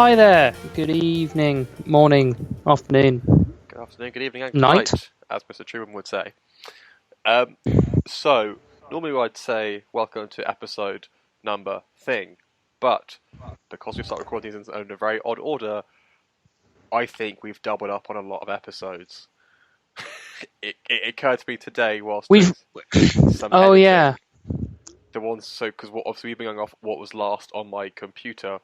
Hi there. Good evening, morning, afternoon. Good afternoon, good evening, and good night, as Mr. Truman would say. So, normally I'd say welcome to episode number thing, but because we've started recording these in a very odd order, I think we've doubled up on a lot of episodes. it occurred to me today whilst doing some editing. Yeah. The ones, because obviously we've been going off what was last on my computer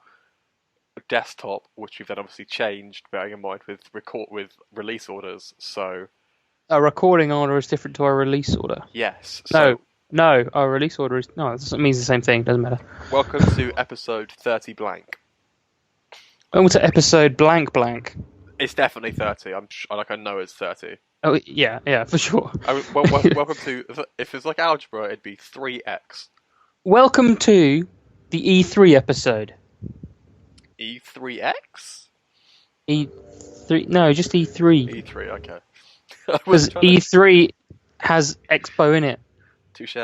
desktop, which we've then obviously changed, bearing in mind with release orders. So a recording order is different to our release order. Yes. No, our release order is it means the same thing. Doesn't matter. Welcome to episode 30 blank. Welcome to episode blank blank. It's definitely 30. I know it's 30. Oh yeah, for sure. Welcome to, if it's like algebra, it'd be 3x. Welcome to the E3 episode. E3X? E3? No, just E3. E3, okay. Because E3 has Expo in it. Touche.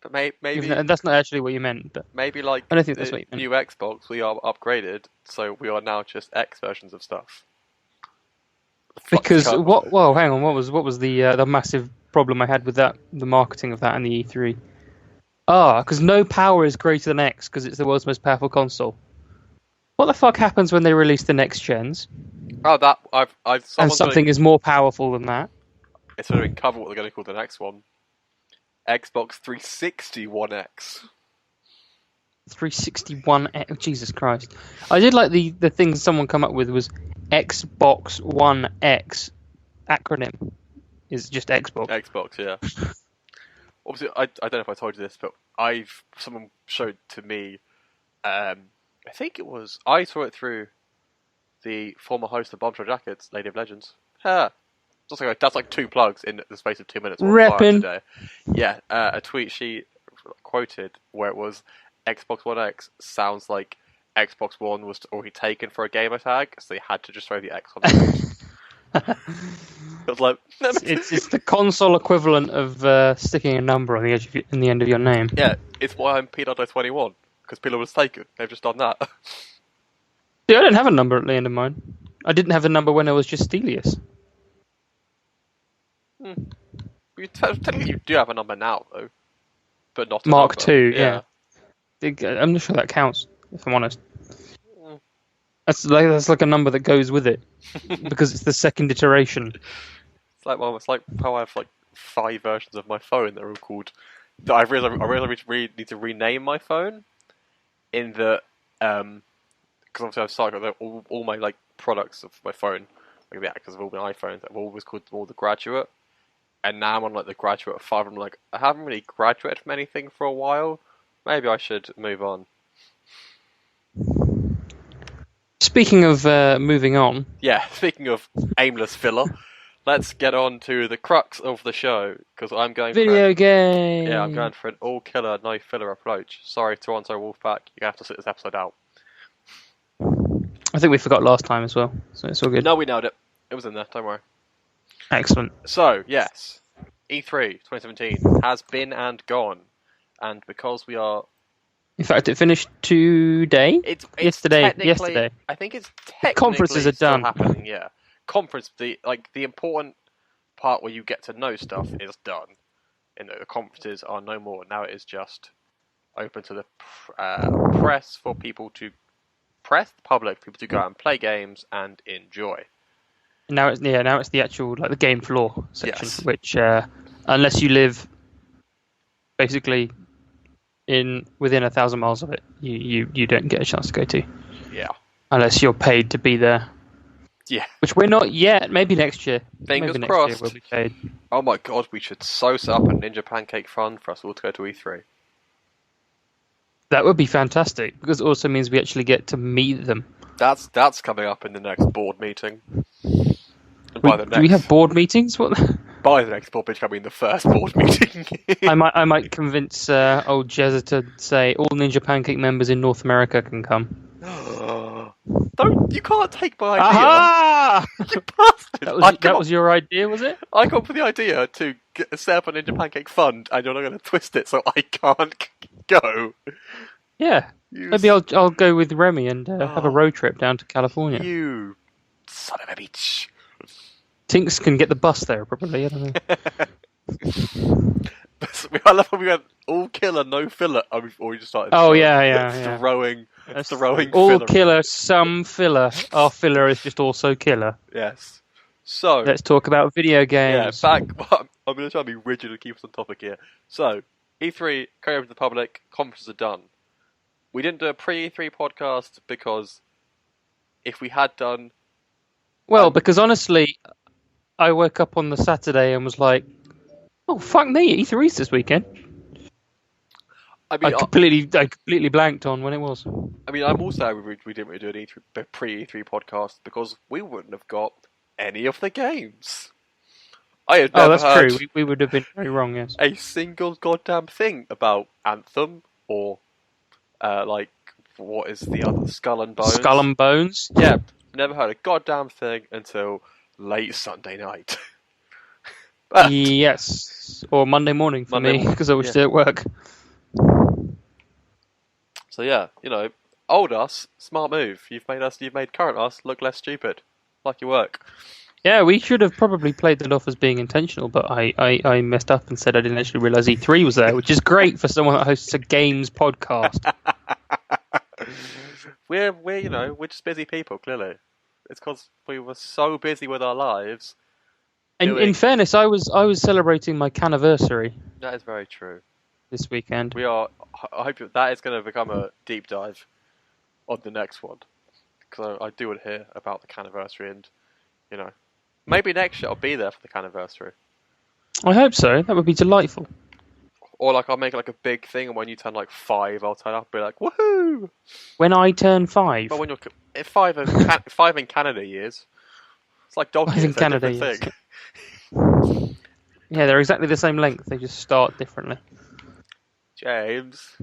But maybe that's not actually what you meant. But maybe like I don't think that's what you meant. New Xbox, we are upgraded, so we are now just X versions of stuff. Because what? Well, hang on. What was the massive problem I had with that? The marketing of that and the E3. Because no power is greater than X because it's the world's most powerful console. What the fuck happens when they release the next gens? And something is more powerful than that. It's going to cover what they're going to call the next one. Xbox 360 One X. 360 One X. Jesus Christ! I did like the thing someone come up with was Xbox One X acronym. Is just Xbox. Xbox, yeah. Obviously, I don't know if I told you this, but someone showed to me. I think it was I saw it through the former host of Bombshell Jackets, Lady of Legends. That's like 2 plugs in the space of 2 minutes. Reppin'. Today. Yeah, a tweet she quoted where it was Xbox One X sounds like Xbox One was already taken for a gamer tag, so they had to just throw the X on it. It was like it's the console equivalent of sticking a number on the edge in the end of your name. Yeah, it's why I'm P.21 because Pillar was taken. They've just done that. Yeah, I didn't have a number at the end of mine. I didn't have a number when I was just Stelius. Technically, you do have a number now, though, but not a Mark number. II. Yeah. I'm not sure that counts. If I'm honest, that's like a number that goes with it because it's the second iteration. It's like how I have like 5 versions of my phone that are all called. That I realize I need to rename my phone. In the because obviously I've started all my like products of my phone, like the actors of all my iPhones, I've always called them all the Graduate, and now I'm on like the Graduate 5. I'm like, I haven't really graduated from anything for a while. Maybe I should move on. Speaking of moving on, yeah. Speaking of aimless filler, let's get on to the crux of the show because I'm going video game. Yeah, I'm going for an all-killer, no-filler approach. Sorry, Toronto Wolfpack, you have to sit this episode out. I think we forgot last time as well, so it's all good. No, we nailed it. It was in there, don't worry. Excellent. So, yes, E3 2017 has been and gone, and because we are... In fact, it finished today? Yesterday. I think it's technically conferences are still done. happening, yeah. Conference, the important part where you get to know stuff is done. The conferences are no more. Now it is just open to the press for people to public people to go and play games and enjoy. Now it's the actual the game floor section, yes. Which unless you live basically within 1,000 miles of it, you don't get a chance to go to. Yeah. Unless you're paid to be there. Yeah. Which we're not yet. Maybe next year. Fingers maybe crossed. Next year we'll be paid. Oh my god, we should set up a Ninja Pancake Fund for us all to go to E3. That would be fantastic, because it also means we actually get to meet them. That's coming up in the next board meeting. Do we have board meetings? What? By the next board meeting, I mean the first board meeting. I might convince old Jezza to say all Ninja Pancake members in North America can come. You can't take my idea. Aha! You bastard! That was your idea, was it? I got for the idea to set up a Ninja Pancake Fund, and you're not going to twist it so I can't go. Yeah. Maybe I'll go with Remy and have a road trip down to California. You son of a bitch. Tinks can get the bus there, probably. I don't know. I love how we went all killer, no filler. We just started. Throwing all filler. Killer, some filler. Our filler is just also killer. Yes. So let's talk about video games. Yeah, I'm going to try to be rigid and keep us on topic here. So E3 coming over to the public. Conferences are done. We didn't do a pre-E3 podcast because if we had done, because honestly, I woke up on the Saturday and was like, "Oh fuck me, E3's this weekend." I completely blanked on when it was. I mean, I'm also happy we didn't really do an pre-E3 podcast because we wouldn't have got any of the games. I had never heard. That's true. We would have been very wrong. Yes. A single goddamn thing about Anthem or what is the other Skull and Bones? Skull and Bones. Yeah, never heard a goddamn thing until late Sunday night. Yes, or Monday morning for me because I was still at work. So yeah, old us, smart move. You've made current us look less stupid. Like your work. Yeah, we should have probably played that off as being intentional, but I messed up and said I didn't actually realise E3 was there, which is great for someone that hosts a games podcast. We're just busy people, clearly. It's because we were so busy with our lives. In fairness, I was celebrating my canniversary. That is very true. This weekend. I hope that is going to become a deep dive on the next one. Because I do want to hear about the canniversary and, maybe next year I'll be there for the canniversary. I hope so. That would be delightful. Or I'll make a big thing, and when you turn 5, I'll turn up and be like, woohoo! When I turn 5? Well, when you're 5 in Canada years. It's like dog years, they're a different thing. Yeah, they're exactly the same length. They just start differently. James,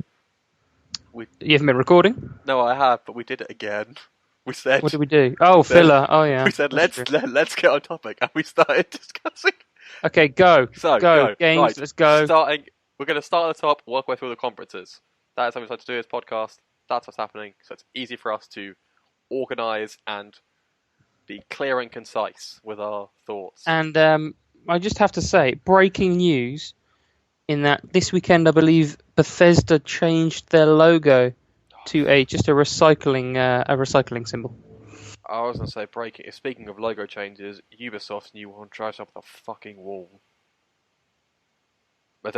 you haven't been recording? No, I have, but we did it again. We said, what did we do? Oh, filler. Oh, yeah. We said let's get on topic, and we started discussing. Okay, go. So go. Games. Right. Let's go. We're going to start at the top, work our way through the conferences. That is how we decided to do this podcast. That's what's happening. So it's easy for us to organise and be clear and concise with our thoughts. And I just have to say, breaking news. In that this weekend, I believe Bethesda changed their logo to just a recycling symbol. I was going to say breaking. Speaking of logo changes, Ubisoft's new one drives up the fucking wall. It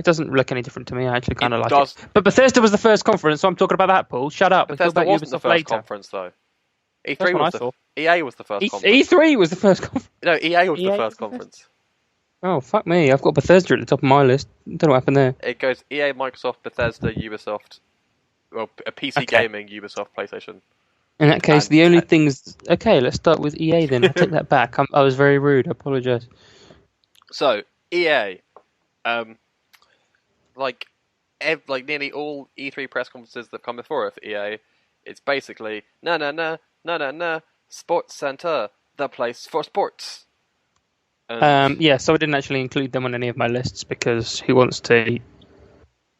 doesn't look any different to me. I actually kind of like it. But Bethesda was the first conference, so I'm talking about that, Paul. Shut up. Bethesda wasn't the first conference, though. E3 was EA was the first conference. E3 was the first conference. No, EA was the first conference. Oh, fuck me. I've got Bethesda at the top of my list. I don't know what happened there. It goes EA, Microsoft, Bethesda, Ubisoft, a PC gaming, Ubisoft, PlayStation. In that case, the only things... Okay, let's start with EA then. I take that back. I was very rude. I apologise. So, EA. Nearly all E3 press conferences that have come before it for EA, it's basically, Sports Center, the place for sports. So I didn't actually include them on any of my lists because who wants to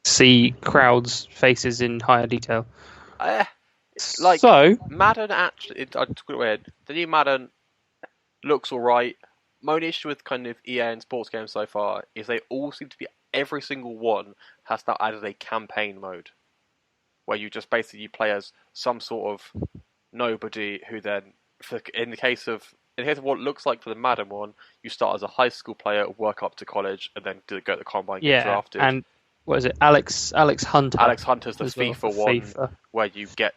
see crowds' faces in higher detail? Madden actually, the new Madden looks alright. My only issue with kind of EA and sports games so far is they all seem to be, every single one has now added a campaign mode where you just basically play as some sort of nobody who then, in the case of what it looks like for the Madden one, you start as a high school player, work up to college, and then go to the combine, get drafted. And what is it? Alex Hunter. Alex Hunter's the FIFA one, where you get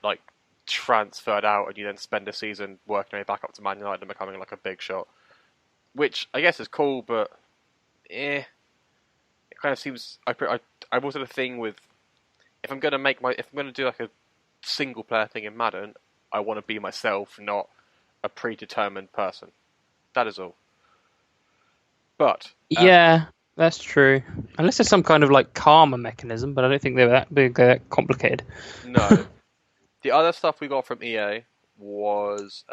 transferred out, and you then spend a season working your way back up to Man United and becoming a big shot. Which I guess is cool, but it kind of seems. I'm also the thing with if I'm gonna do a single player thing in Madden, I want to be myself, not a predetermined person. That is all. But yeah, that's true. Unless there's some kind of karma mechanism, but I don't think they're that complicated. No. The other stuff we got from EA was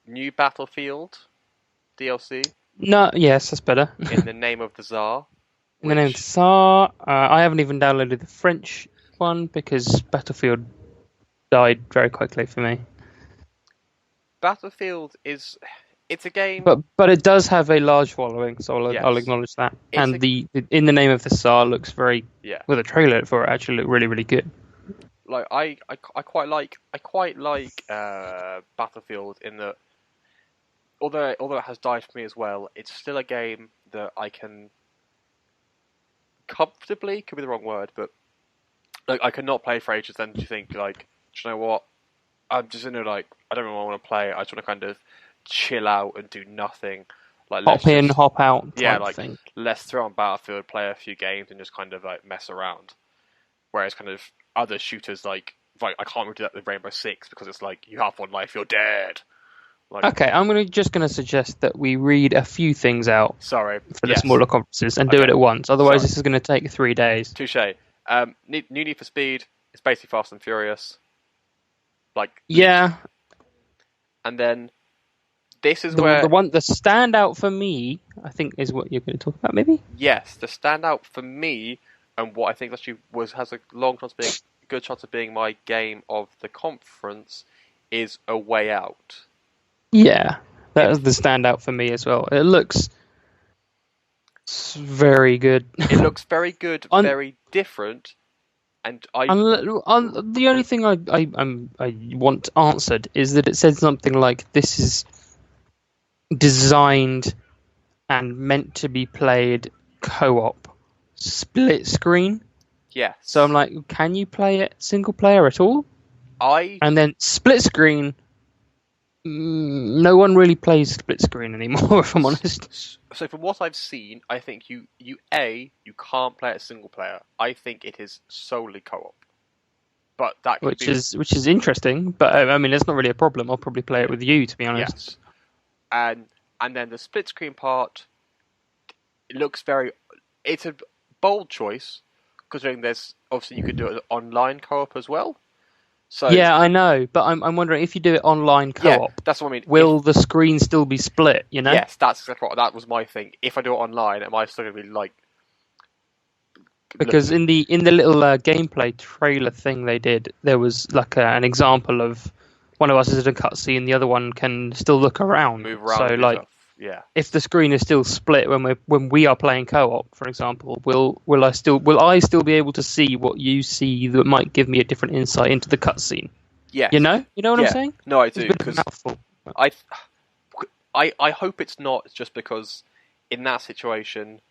new Battlefield DLC. No, yes, that's better. In the Name of the Tsar. In the Name of the Tsar. I haven't even downloaded the French one because Battlefield died very quickly for me. Battlefield it's a game, but it does have a large following, so I'll acknowledge that. And the In the Name of the Tsar looks very with a trailer for it actually looked really, really good. Like I quite like Battlefield in that although it has died for me as well, it's still a game that I can comfortably, could be the wrong word, but like I cannot play for ages. Then you think like, do you know what? I'm just in a I don't really want to play. I just want to kind of chill out and do nothing. Like hop in, hop out. Thing. Let's throw on Battlefield, play a few games, and just kind of mess around. Whereas kind of other shooters I can't really do that with Rainbow Six because it's like you have one life, you're dead. Okay, I'm just gonna suggest that we read a few things out. For the smaller conferences and do it at once. Otherwise, this is going to take 3 days. Touche. New Need for Speed. It's basically Fast and Furious. Yeah. And then this is the standout for me, I think, is what you're going to talk about. Maybe. Yes, the standout for me, and what I think actually has a good chance of being my game of the conference, is A Way Out. Yeah, that is the standout for me as well. It looks very good. It looks very good, very different, and the only thing I want answered is that it said something like this is designed and meant to be played co-op, split screen. Yeah. So I'm like, can you play it single player at all? And then split screen. No one really plays split screen anymore, if I'm honest. So from what I've seen, I think you can't play it single player. I think it is solely co-op. But that which is interesting, but I mean it's not really a problem. I'll probably play it with you, to be honest. Yes. And then the split screen part, it's a bold choice, considering there's obviously you could do it online co-op as well. So, yeah, I know, but I'm wondering if you do it online co-op, that's what I mean. Will the screen still be split? You know? Yes, that's exactly what that was my thing. If I do it online, am I still going to be like? Because in the little gameplay trailer thing they did, there was like an example of one of us is in a cutscene, the other one can still look around. Move around. So like, if the screen is still split when we are playing co-op, for example, will I still be able to see what you see that might give me a different insight into the cutscene? Yeah. You know what I'm saying? No, I do. Because I hope it's not just because in that situation,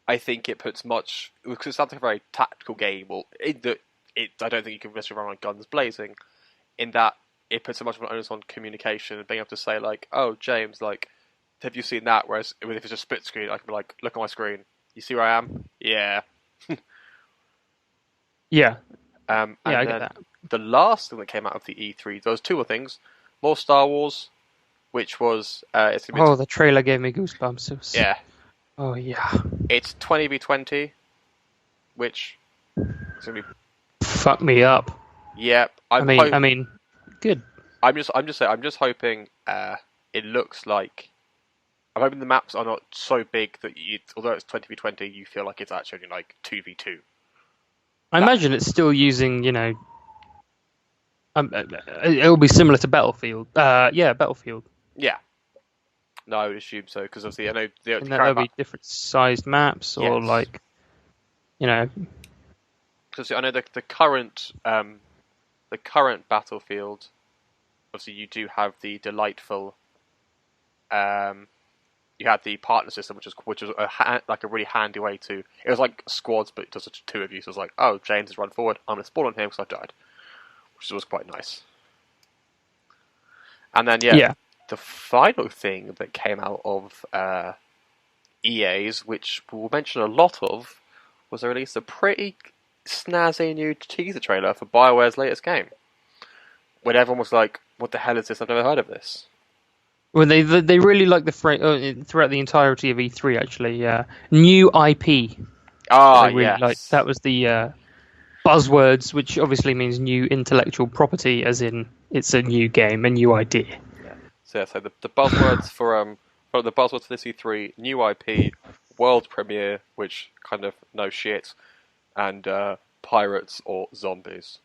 I think it puts much because it sounds like a very tactical game. Well, I don't think you can mess around on guns blazing. In that, it puts so much of an onus on communication and being able to say like, "Oh, James, like, have you seen that?" Whereas if it's just split screen, I can be like, "Look at my screen. You see where I am? Yeah." Yeah. I get that. The last thing that came out of the E3, there was two other things: more Star Wars, which was the trailer gave me goosebumps. Yeah. Oh yeah. It's 20v20, which is gonna be fuck me up. Yeah. I mean, good. I'm just saying. I'm just hoping it looks like. I'm hoping the maps are not so big that although it's 20v20, you feel like it's actually only like 2v2. I imagine it's still using, it'll be similar to Battlefield. Battlefield. Yeah. No, I would assume so because obviously I know there'll be different sized maps or Because I know the current Battlefield. Obviously, you do have the delightful. You had the partner system, which was like a really handy way to. It was like squads, but it does it to two of you. So it's like, oh, James has run forward. I'm going to spawn on him because I died, which was quite nice. And then the final thing that came out of EA's, which we'll mention a lot of, was they released a pretty snazzy new teaser trailer for BioWare's latest game. When everyone was like, "What the hell is this? I've never heard of this." Well, they really like the phrase throughout the entirety of E3. Actually, new IP. Yes. That was the buzzwords, which obviously means new intellectual property, as in it's a new game, a new idea. Yeah. So the buzzwords for this E3: new IP, world premiere, which kind of no shit, and pirates, or zombies.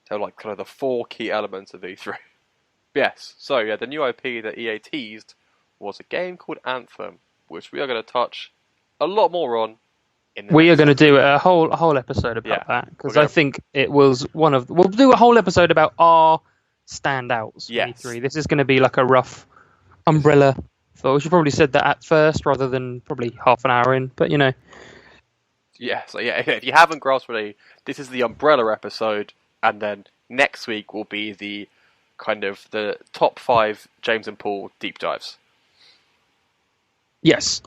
They're like kind of the 4 key elements of E3. Yes, so yeah, the new IP that EA teased was a game called Anthem, which we are going to touch a lot more on in the We are next going to do episode. a whole episode about Yeah, that, because we're I gonna- think it was one of... We'll do a whole episode about our standouts from Yes. E3. This is going to be like a rough umbrella. So we should probably said that at first rather than probably half an hour in, but you know. Yeah, so yeah, if you haven't grasped already, this is the umbrella episode, and then next week will be the kind of the top 5 James and Paul deep dives. Yes.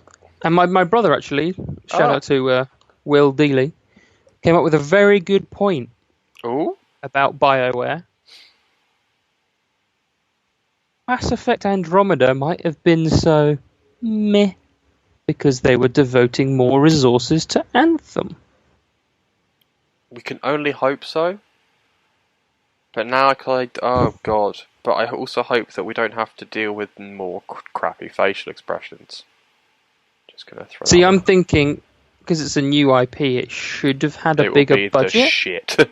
And my brother, actually, shout out to Will Dealey, came up with a very good point Ooh? about BioWare. Mass Effect Andromeda might have been so meh because they were devoting more resources to Anthem. We can only hope so. But now oh god. But I also hope that we don't have to deal with more crappy facial expressions. Just gonna throw. See, that I'm one. thinking, because it's a new IP, it should have had a It bigger will be budget. The shit.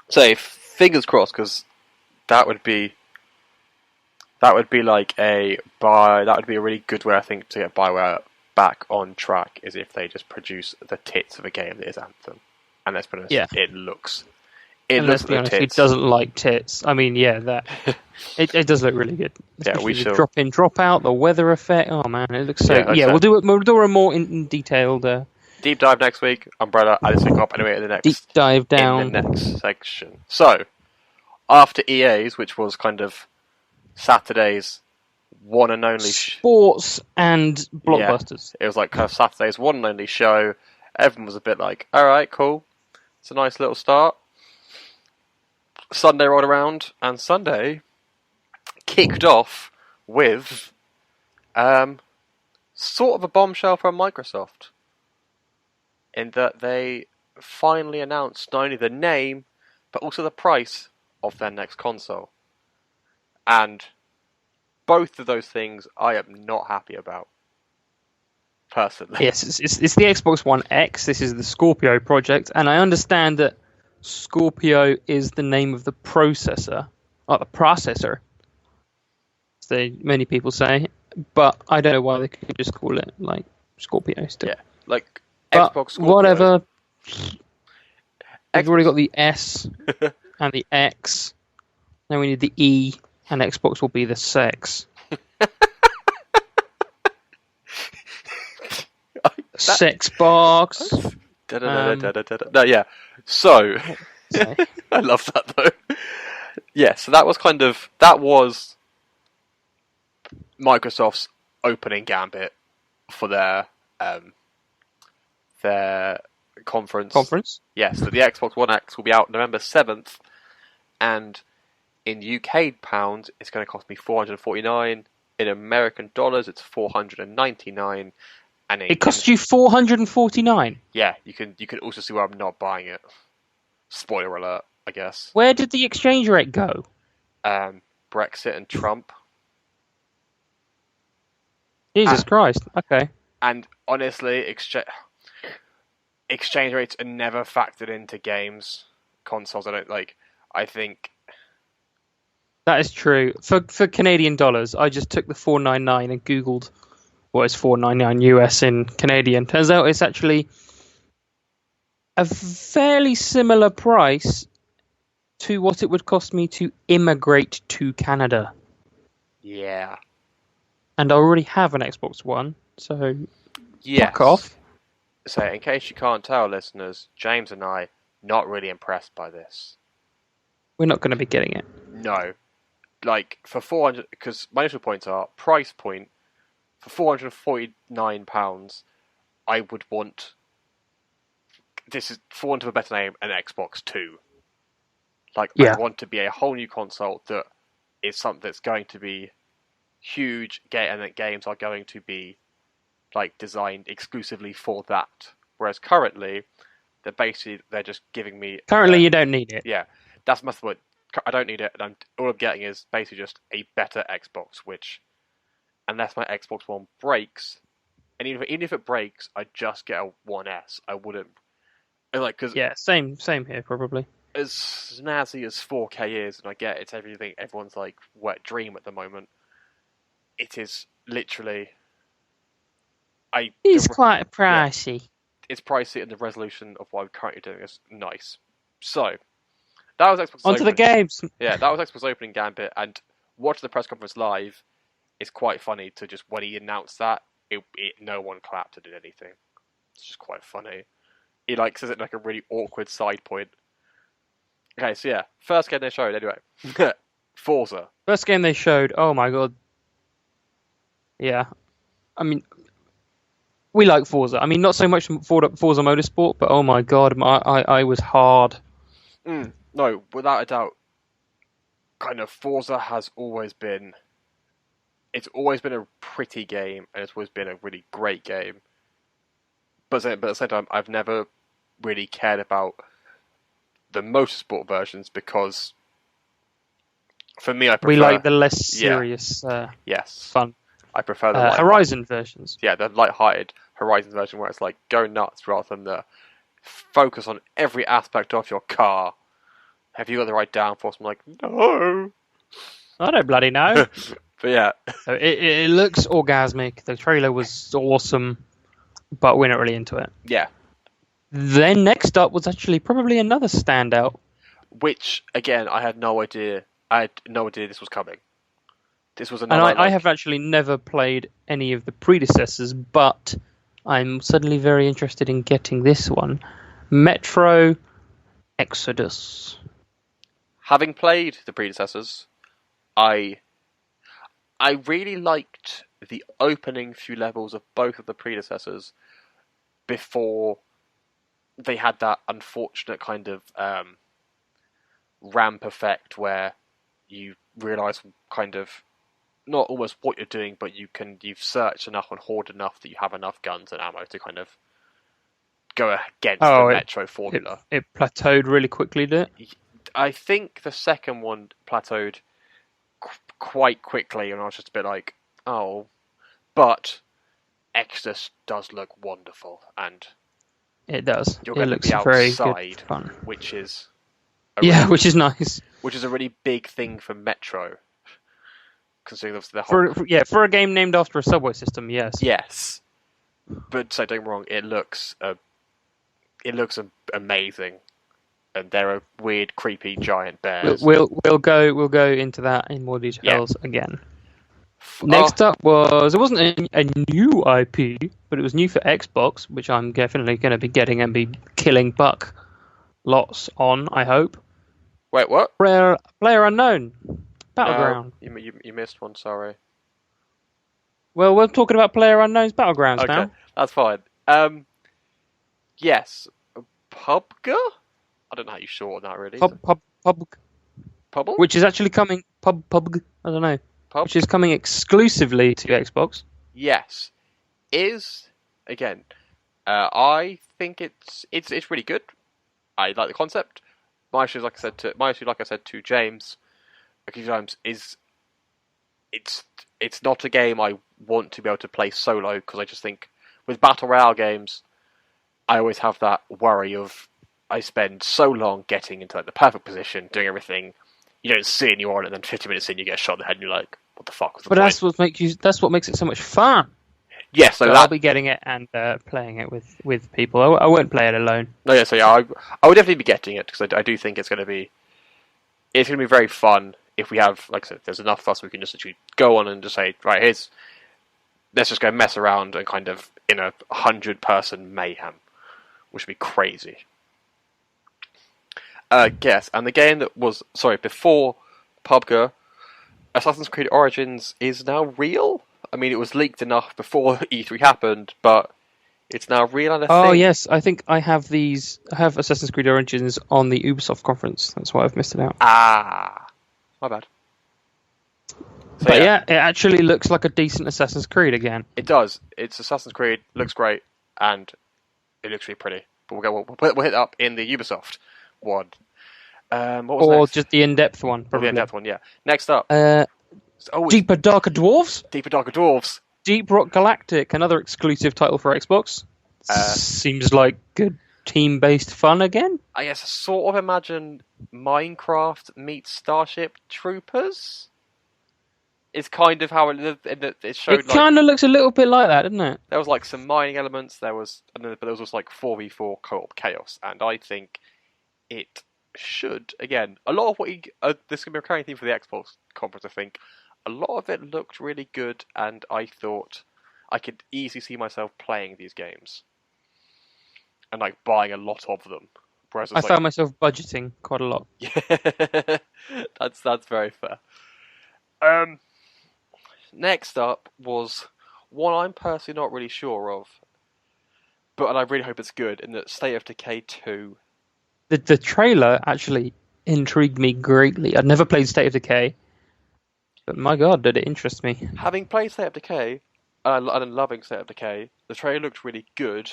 So fingers crossed, because that would be like that would be a really good way, I think, to get BioWare back on track, is if they just produce the tits of a game that is Anthem. And let's be honest, it looks And let's be honest, who doesn't like tits? I mean, yeah, that it does look really good. Especially the drop in, drop out, the weather effect. Oh man, it looks so. Yeah, we'll do a more in detailed deep dive next week. Umbrella, and this week up anyway in the next deep dive down in the next section. So after EA's, which was kind of Saturday's one and only sports and blockbusters. Yeah, it was like kind of Saturday's one and only show. Everyone was a bit like, all right, cool. It's a nice little start. Sunday rolled around, and Sunday kicked off with sort of a bombshell from Microsoft, in that they finally announced not only the name, but also the price of their next console. And both of those things I am not happy about, personally. Yes, it's the Xbox One X. This is the Scorpio project, and I understand that Scorpio is the name of the processor, or the processor, as many people say, but I don't know why they could just call it like Scorpio still. Yeah, like but Xbox Scorpio. Whatever. We've already got the S and the X. Now we need the E, and Xbox will be the sex. Sex box. No, yeah. So, I love that though. Yeah, so that was Microsoft's opening gambit for their conference. Yes, so the Xbox One X will be out November 7th, and in UK pounds, it's going to cost me $449. In American dollars, it's $499. And it costs you $449. Yeah, you can also see why I'm not buying it. Spoiler alert, I guess. Where did the exchange rate go? Brexit and Trump. Jesus Christ. Okay. And honestly, exchange rates are never factored into games consoles. I think that is true. For Canadian dollars, I just took the $499 and Googled what is $499 US in Canadian. Turns out it's actually a fairly similar price to what it would cost me to immigrate to Canada. Yeah. And I already have an Xbox One, so fuck off. So, in case you can't tell, listeners, James and I not really impressed by this. We're not going to be getting it. No. Like, for 400, because my initial points are, price point, for £449, I would want, for want of a better name, an Xbox 2. Like, I want to be a whole new console that is something that's going to be huge, and that games are going to be, like, designed exclusively for that. Whereas currently, they're just giving me... Currently, you don't need it. Yeah, that's my point. I don't need it, and all I'm getting is basically just a better Xbox, which, unless my Xbox One breaks and even if it breaks, I'd just get a 1S. I wouldn't, and like, because Yeah, same here probably. as snazzy as 4K is, and I get it's everything everyone's like wet dream at the moment. It is literally, It's quite pricey. It's pricey, and the resolution of what I'm currently doing is nice. So that was Xbox's Onto the games. Yeah, that was Xbox's opening gambit, and watching the press conference live is quite funny. To just when he announced that, no one clapped or did anything. It's just quite funny. He like says it like a really awkward side point. Okay, so yeah, first game they showed anyway. Forza. First game they showed. Oh my god. Yeah, I mean, we like Forza. I mean, not so much Forza Motorsport, but oh my god, I was hard. No, without a doubt. Kind of Forza has always been. It's always been a pretty game, and it's always been a really great game. But at the same time, I've never really cared about the motorsport versions because, for me, I prefer. We like the less serious, fun. I prefer the Horizon versions. Yeah, the light-hearted Horizon version where it's like go nuts rather than the focus on every aspect of your car. Have you got the right downforce? I'm like, no. I don't bloody know. But yeah. So it looks orgasmic. The trailer was awesome, but we're not really into it. Yeah. Then next up was actually probably another standout. Which, again, I had no idea. I had no idea this was coming. This was another. And I have actually never played any of the predecessors, but I'm suddenly very interested in getting this one. Metro Exodus. Having played the predecessors, I really liked the opening few levels of both of the predecessors before they had that unfortunate kind of ramp effect where you realise kind of not almost what you're doing, but you've searched enough and hoarded enough that you have enough guns and ammo to kind of go against the Metro formula. It plateaued really quickly, did it? I think the second one plateaued quite quickly, and I was just a bit like, oh. But Exodus does look wonderful, and it does. You're going to be outside, very good fun. which is which is nice. Which is a really big thing for Metro, considering the whole for a game named after a subway system. Yes, but so don't get me wrong, it looks amazing. And there are weird, creepy giant bears. We'll go into that in more details again. Next up it wasn't a new IP, but it was new for Xbox, which I'm definitely going to be getting and be killing buck lots on. I hope. Wait, what? Player Unknown Battleground. You missed one. Sorry. Well, we're talking about Player Unknown's Battlegrounds now. Okay, that's fine. Yes, PUBG. I don't know how you shorten that really. PUBG? Which is actually coming. PUBG? I don't know. Which is coming exclusively to Xbox. Yes. Again, I think it's really good. I like the concept. My issue, like I said to James a few times, is it's not a game I want to be able to play solo, because I just think with Battle Royale games, I always have that worry of I spend so long getting into the perfect position, doing everything. You don't see anyone, and then 50 minutes in, you get shot in the head, and you're like, "What the fuck was the point?" That's what makes it so much fun. Yes, so I'll be getting it and playing it with people. I won't play it alone. No, yeah, so yeah, I would definitely be getting it, because I do think it's going to be very fun if we have, like I said, if there's enough of us, we can just actually go on and just say, right, let's just go mess around and kind of in a 100-person mayhem, which would be crazy. Yes, and the game that was before PUBG, Assassin's Creed Origins is now real. I mean, it was leaked enough before E3 happened, but it's now real and a thing. Oh yes, I think I have these. I have Assassin's Creed Origins on the Ubisoft conference. That's why I've missed it out. Ah, my bad. But yeah, it actually looks like a decent Assassin's Creed again. It does. It's Assassin's Creed, looks great, and it looks really pretty. But we'll hit up in the Ubisoft one. What was next? Just the in-depth one, probably. The in-depth one, yeah. Next up. Deeper, Darker Dwarves? Deeper, Darker Dwarves. Deep Rock Galactic, another exclusive title for Xbox. Seems like good team-based fun again. I guess sort of imagine Minecraft meets Starship Troopers. Is kind of how it showed. It kind of looks a little bit like that, doesn't it? There was like some mining elements. But there was also like 4v4 co-op chaos, and I think it should again. A lot of what this can be a recurring theme for the Xbox conference. I think a lot of it looked really good, and I thought I could easily see myself playing these games and like buying a lot of them. Whereas I found myself budgeting quite a lot. Yeah, that's very fair. Next up was one I'm personally not really sure of, but I really hope it's good. In that State of Decay 2. The trailer actually intrigued me greatly. I'd never played State of Decay, but my god, did it interest me. Having played State of Decay, and loving State of Decay, the trailer looked really good,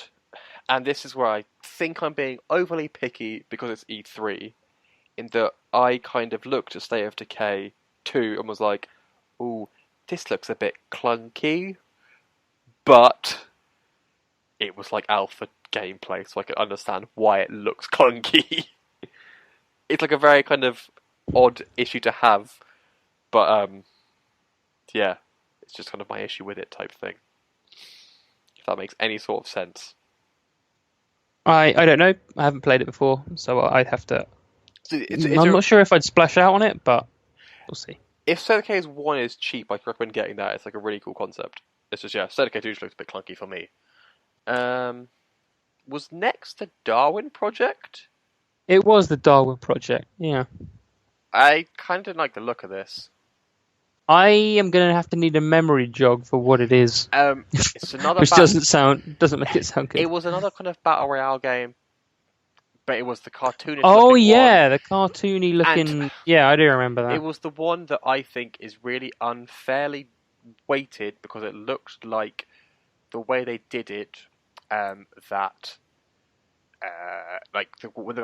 and this is where I think I'm being overly picky because it's E3, in that I kind of looked at State of Decay 2 and was like, ooh, this looks a bit clunky, but it was like alpha gameplay, so I can understand why it looks clunky. It's like a very kind of odd issue to have, but yeah, it's just kind of my issue with it type thing. If that makes any sort of sense. I don't know. I haven't played it before, so I'd have to. I'm not sure if I'd splash out on it, but we'll see. If State of Decay 1 is cheap, I recommend getting that. It's like a really cool concept. It's just, yeah, State of Decay 2 just looks a bit clunky for me. Was next the Darwin Project? It was the Darwin Project, yeah. I kind of didn't like the look of this. I am going to have to need a memory jog for what it is. It's another which doesn't make it sound good. It was another kind of battle royale game, but it was the cartoonish. Oh yeah, the cartoony looking. And yeah, I do remember that. It was the one that I think is really unfairly weighted because it looked like the way they did it. When I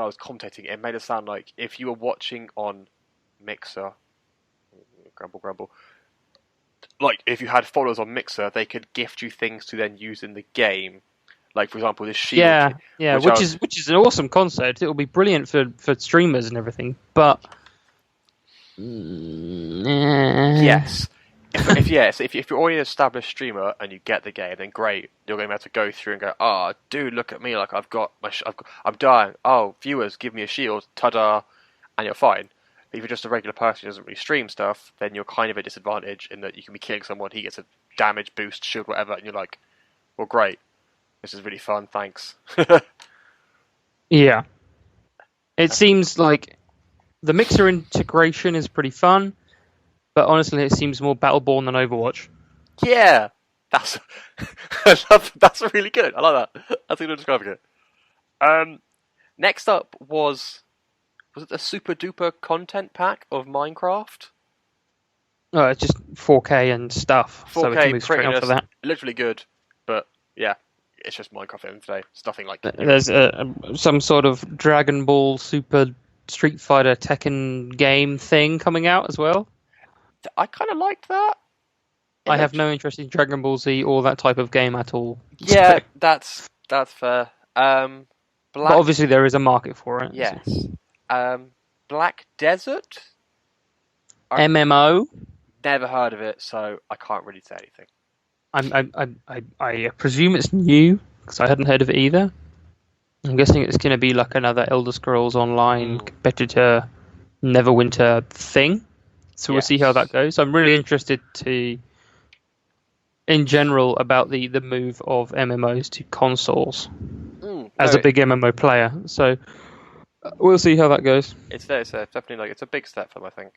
was commentating, it made it sound like if you were watching on Mixer, grumble. Like if you had followers on Mixer, they could gift you things to then use in the game. Like for example, this shield. Yeah, which is an awesome concept. It will be brilliant for streamers and everything. But yes, if you're already an established streamer and you get the game, then great. You're going to be able to go through and go, oh, dude, look at me! Like I'm dying. Oh, viewers, give me a shield. Ta-da! And you're fine. But if you're just a regular person who doesn't really stream stuff, then you're kind of at a disadvantage in that you can be killing someone, he gets a damage boost, shield, whatever, and you're like, well, great. This is really fun, thanks. Yeah. It seems like the Mixer integration is pretty fun, but honestly, it seems more Battleborn than Overwatch. Yeah! That's really good. I like that. That's how you're describing it. Next up was it the Super Duper content pack of Minecraft? Oh, it's just 4K and stuff. 4K, so we can move straight on for that. Literally good, but yeah. It's just Minecraft at the end of the day. It's nothing like... There's some sort of Dragon Ball Super Street Fighter Tekken game thing coming out as well. I kind of liked that. I have no interest in Dragon Ball Z or that type of game at all. Yeah, that's fair. But obviously there is a market for it. Yes. Black Desert? MMO? Never heard of it, so I can't really say anything. I presume it's new, because I hadn't heard of it either. I'm guessing it's going to be like another Elder Scrolls Online competitor Neverwinter thing. So we'll see how that goes. I'm really interested in general, about the move of MMOs to consoles as a big MMO player. So we'll see how that goes. It's definitely it's a big step for them, I think.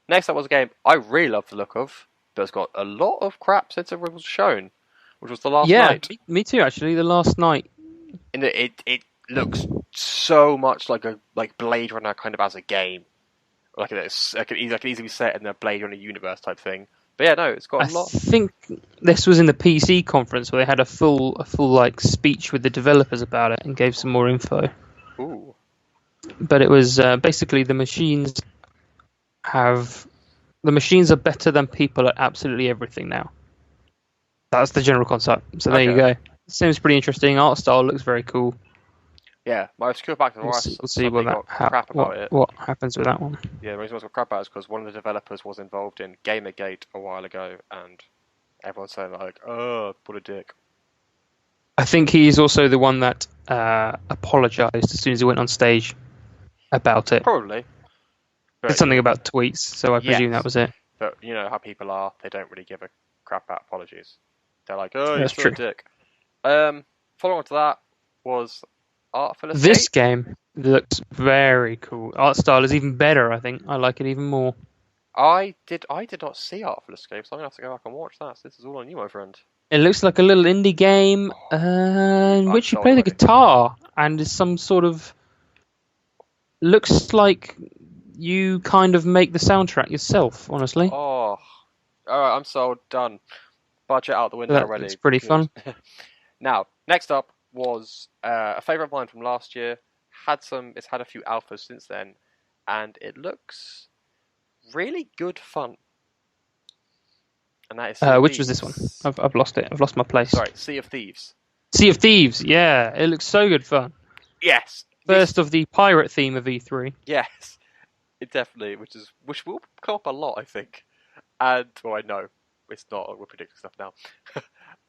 Next up was a game I really love the look of, but it's got a lot of crap since it was shown, which was The Last Night. Yeah, me too, actually. The Last Night. And it looks so much like Blade Runner kind of as a game. Like I could easily be set in the Blade Runner universe type thing. But yeah, no, it's got a lot. I think this was in the PC conference where they had a full like speech with the developers about it and gave some more info. Ooh. But it was basically the machines are better than people at absolutely everything now. That's the general concept. So there you go. Seems pretty interesting. Art style looks very cool. Yeah, my screw back to the last. We'll see what happens with that one. Yeah, the reason I got crap about it is because one of the developers was involved in Gamergate a while ago, and everyone's saying like, "Oh, what a dick." I think he's also the one that apologized as soon as he went on stage about it. Probably. But, it's something about tweets, so I presume that was it. But you know how people are; they don't really give a crap about apologies. They're like, "Oh, you're still a dick." Following on to that was Artful Escape. This game looks very cool. Art style is even better, I think. I like it even more. I did not see Artful Escape, so I'm going to have to go back and watch that. So this is all on you, my friend. It looks like a little indie game in which you play the guitar, and is some sort of... Looks like you kind of make the soundtrack yourself, honestly. Oh, alright, I'm sold. Done. Budget out the window already. It's pretty fun. Now, next up was a favourite of mine from last year. It's had a few alphas since then, and it looks really good fun. And that is which was this one? I've lost it. I've lost my place. Sorry, Sea of Thieves. Sea of Thieves, yeah. It looks so good fun. Yes. First of the pirate theme of E3. Yes. It definitely, which will come up a lot, I think. And, well, I know. It's not, we're predicting stuff now.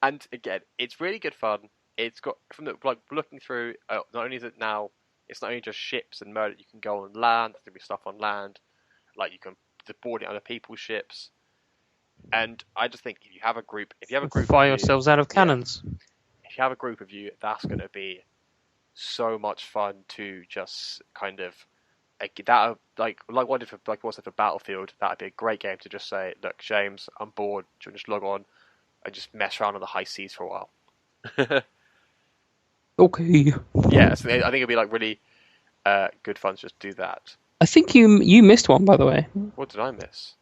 And again, it's really good fun. It's got, from the, like, looking through, not only is it now, it's not only just ships and murder, you can go on land, there's going to be stuff on land, like you can board it on other people's ships. And I just think if you have a group fire yourselves out of cannons. Yeah, if you have a group of you, that's going to be so much fun to just kind of like what I did for Battlefield. That'd be a great game to just say, look, James, I'm bored. Do you want to just log on and just mess around on the high seas for a while? Okay. Yeah, so I think it'd be like really good fun to just do that. I think you missed one, by the way. What did I miss?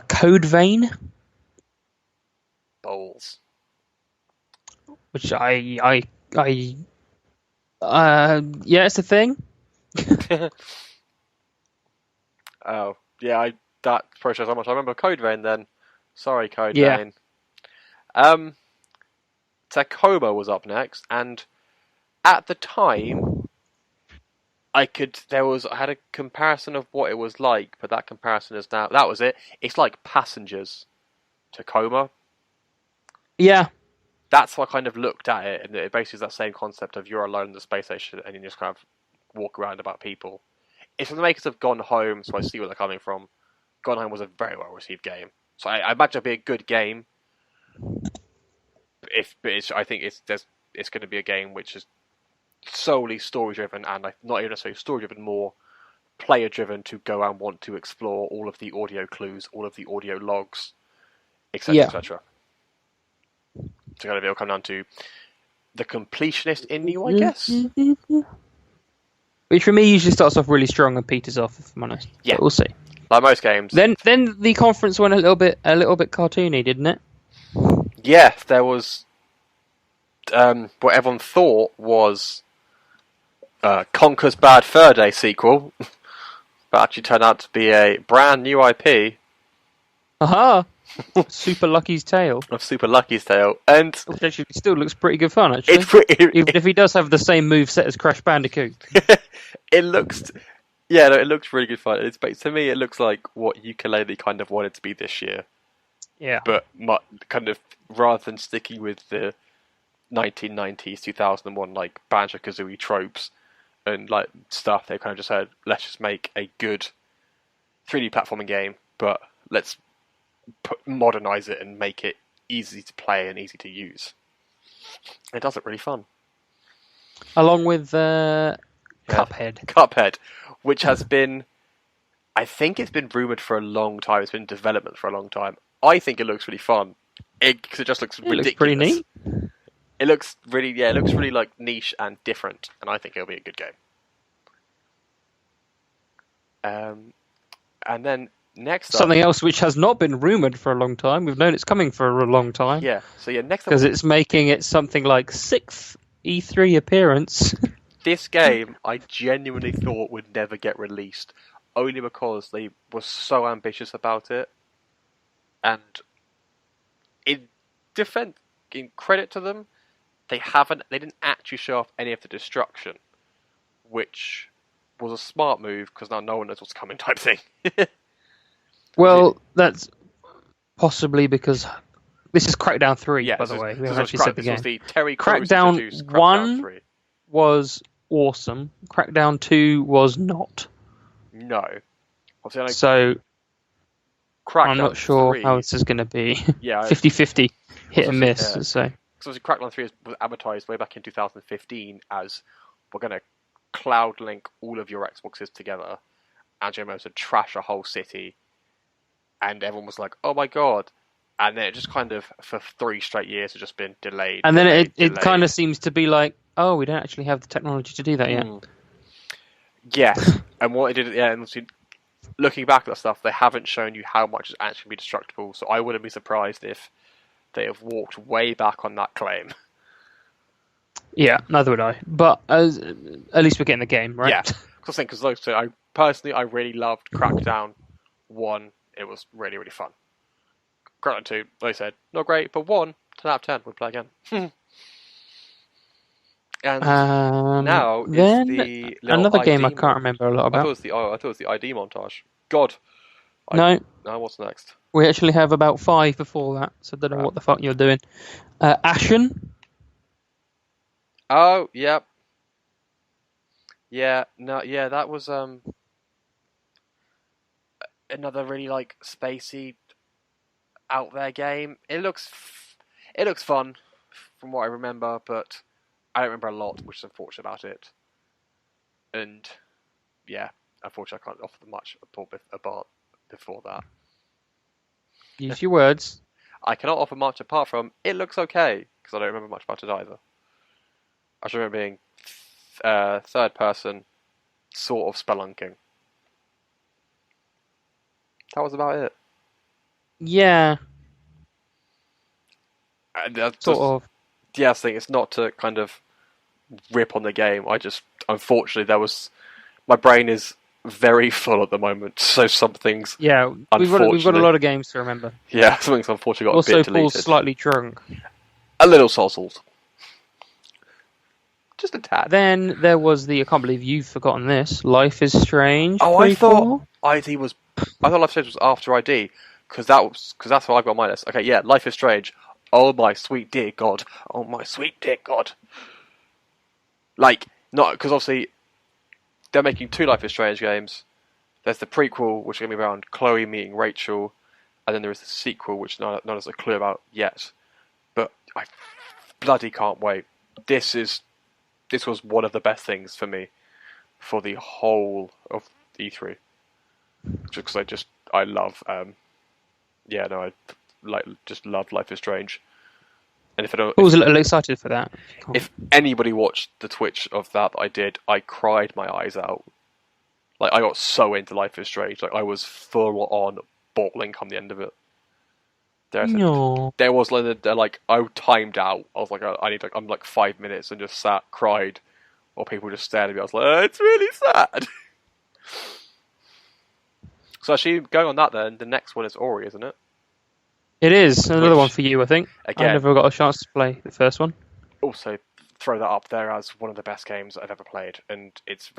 Code Vein. Bowls. Which yeah, it's a thing. Oh, yeah, that process how much I remember Code Vein then. Sorry, Code Vein. Tacoma was up next, and at the time, I had a comparison of what it was like, but that comparison is now, that was it. It's like Passengers, Tacoma. Yeah. That's how I kind of looked at it, and it basically is that same concept of you're alone in the space station, and you just kind of walk around about people. It's from the makers of Gone Home, so I see where they're coming from. Gone Home was a very well received game, so I imagine it'll be a good game. I think it's going to be a game which is solely story driven, and not even necessarily story driven, more player driven, to go and want to explore all of the audio clues, all of the audio logs, etc., etc. So kind of it'll come down to the completionist in you, I guess. Which for me usually starts off really strong and peters off, if I'm honest. Yeah, but we'll see. Like most games. Then the conference went a little bit cartoony, didn't it? Yeah, there was what everyone thought was Conker's Bad Fur Day sequel, but actually turned out to be a brand new IP. Aha! Super Lucky's Tale. Of Super Lucky's Tale, and which actually still looks pretty good fun. Actually, even if he does have the same moveset as Crash Bandicoot. It looks really good fun. To me, it looks like what Ukulele kind of wanted to be this year. Yeah, but kind of rather than sticking with the 1990s, 2001 like Banjo-Kazooie tropes and like stuff, they kind of just said, let's just make a good 3D platforming game, but let's modernize it and make it easy to play and easy to use. It does look really fun. Along with Cuphead, which has been, I think it's been rumoured for a long time. It's been in development for a long time. I think it looks really fun. Because it just looks ridiculous. Looks pretty neat. It looks really like niche and different, and I think it'll be a good game. And then next up, something else which has not been rumoured for a long time. We've known it's coming for a long time. Yeah. So yeah, next up, because it's making it something like 6th E3 appearance. This game I genuinely thought would never get released, only because they were so ambitious about it, and in credit to them, they didn't actually show off any of the destruction, which was a smart move because now no one knows what's coming type thing. Well, that's possibly because this is Crackdown 3, by the way. We haven't actually said the game. This was the Terry Crews Crackdown introduced 1 3. Was awesome. Crackdown 2 was not. No. Obviously, so Crackdown I'm not sure 3, how this is going to be. Yeah, 50-50, hit and miss. Yeah. So. Because obviously Crackdown 3 was advertised way back in 2015 as we're going to cloud link all of your Xboxes together and you're able to trash a whole city. And everyone was like, oh my god. And then it just kind of, for 3 straight years, has just been delayed. And then it kind of seems to be like, oh, we don't actually have the technology to do that yet. Yes. And what it did, and obviously, looking back at that stuff, they haven't shown you how much is actually be destructible. So I wouldn't be surprised if they have walked way back on that claim. Yeah, neither would I. But at least we're getting the game, right? Yeah. Because I really loved Crackdown 1. It was really, really fun. Crackdown 2, like I said, not great, but 1, 10 out of 10, would play again. And now is the another game I can't remember a lot about. I thought it was the ID montage. God. No. Now what's next? We actually have about 5 before that, so I don't know what the fuck you're doing. Ashen. Oh, yep. Yeah, no, yeah, that was another really like spacey, out there game. It looks fun from what I remember, but I don't remember a lot, which is unfortunate about it. And yeah, unfortunately, I can't offer much apart before that. Use your words. I cannot offer much apart from it looks okay because I don't remember much about it either. I just remember being third person, sort of spelunking. That was about it. Yeah. Sort of. Yeah, I think it's not to kind of rip on the game. Unfortunately, my brain is very full at the moment, so some things. Yeah, we've got a lot of games to remember. Yeah, some things unfortunately got also, a bit deleted. Paul's slightly drunk. A little sozzled. Just a tad. Then there was I can't believe you've forgotten this, Life is Strange. Oh, I thought Life is Strange was after ID, because that's what I've got on my list. Okay, yeah, Life is Strange. Oh my sweet dear God. Oh my sweet dear God. Like, not, because obviously, they're making 2 Life is Strange games. There's the prequel, which is going to be around Chloe meeting Rachel, and then there is the sequel, which none of us are clear about yet. But I bloody can't wait. This was one of the best things for me for the whole of E3. Just because I love, just love Life is Strange. And if I don't, I was a little excited for that. If anybody watched the Twitch of that I did, I cried my eyes out. Like, I got so into Life is Strange. Like, I was full on bawling come the end of it. There was I timed out. I was like, I'm like 5 minutes and just sat, cried, while people just stared at me. I was like, oh, it's really sad. So actually, going on that then, the next one is Ori, isn't it? It is. Another one for you, I think. Again, I never got a chance to play the first one. Also, throw that up there as one of the best games I've ever played, and it's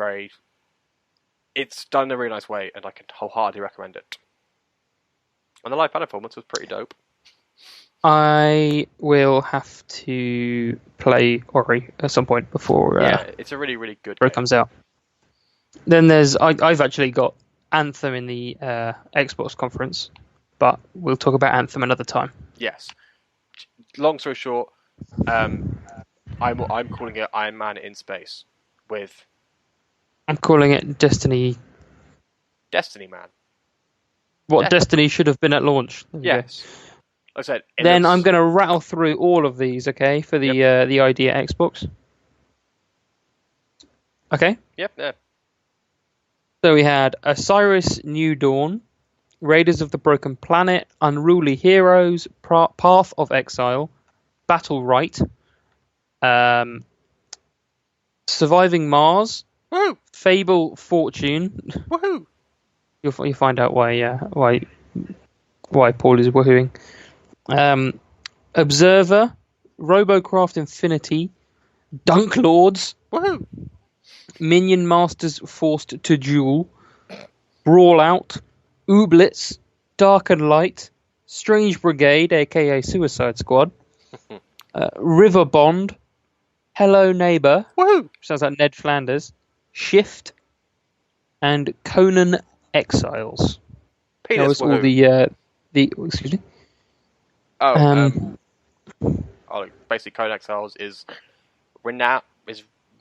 done in a really nice way, and I can wholeheartedly recommend it. And the live band performance was pretty dope. I will have to play Ori at some point before. It's a really, really good game. It comes out. Then I've actually got Anthem in the Xbox conference, but we'll talk about Anthem another time. Yes. Long story short, I'm calling it Iron Man in Space with. I'm calling it Destiny. Destiny Man. What Destiny should have been at launch. Yes. Like I said. Then I'm going to rattle through all of these, okay, for the idea Xbox. Okay. Yep. Yeah. So we had Osiris New Dawn, Raiders of the Broken Planet, Unruly Heroes, Path of Exile, Battle Right, Surviving Mars, Woo! Fable Fortune. Woohoo! You'll find out why Paul is woohooing. Observer, Robocraft Infinity, Dunk Lords, Woohoo! Minion Masters Forced to Duel, Brawl Out, Ooblets, Dark and Light, Strange Brigade, aka Suicide Squad, River Bond, Hello Neighbor, Woohoo! sounds like Ned Flanders, Shift, and Conan Exiles. That was all the excuse me. Basically, Conan Exiles is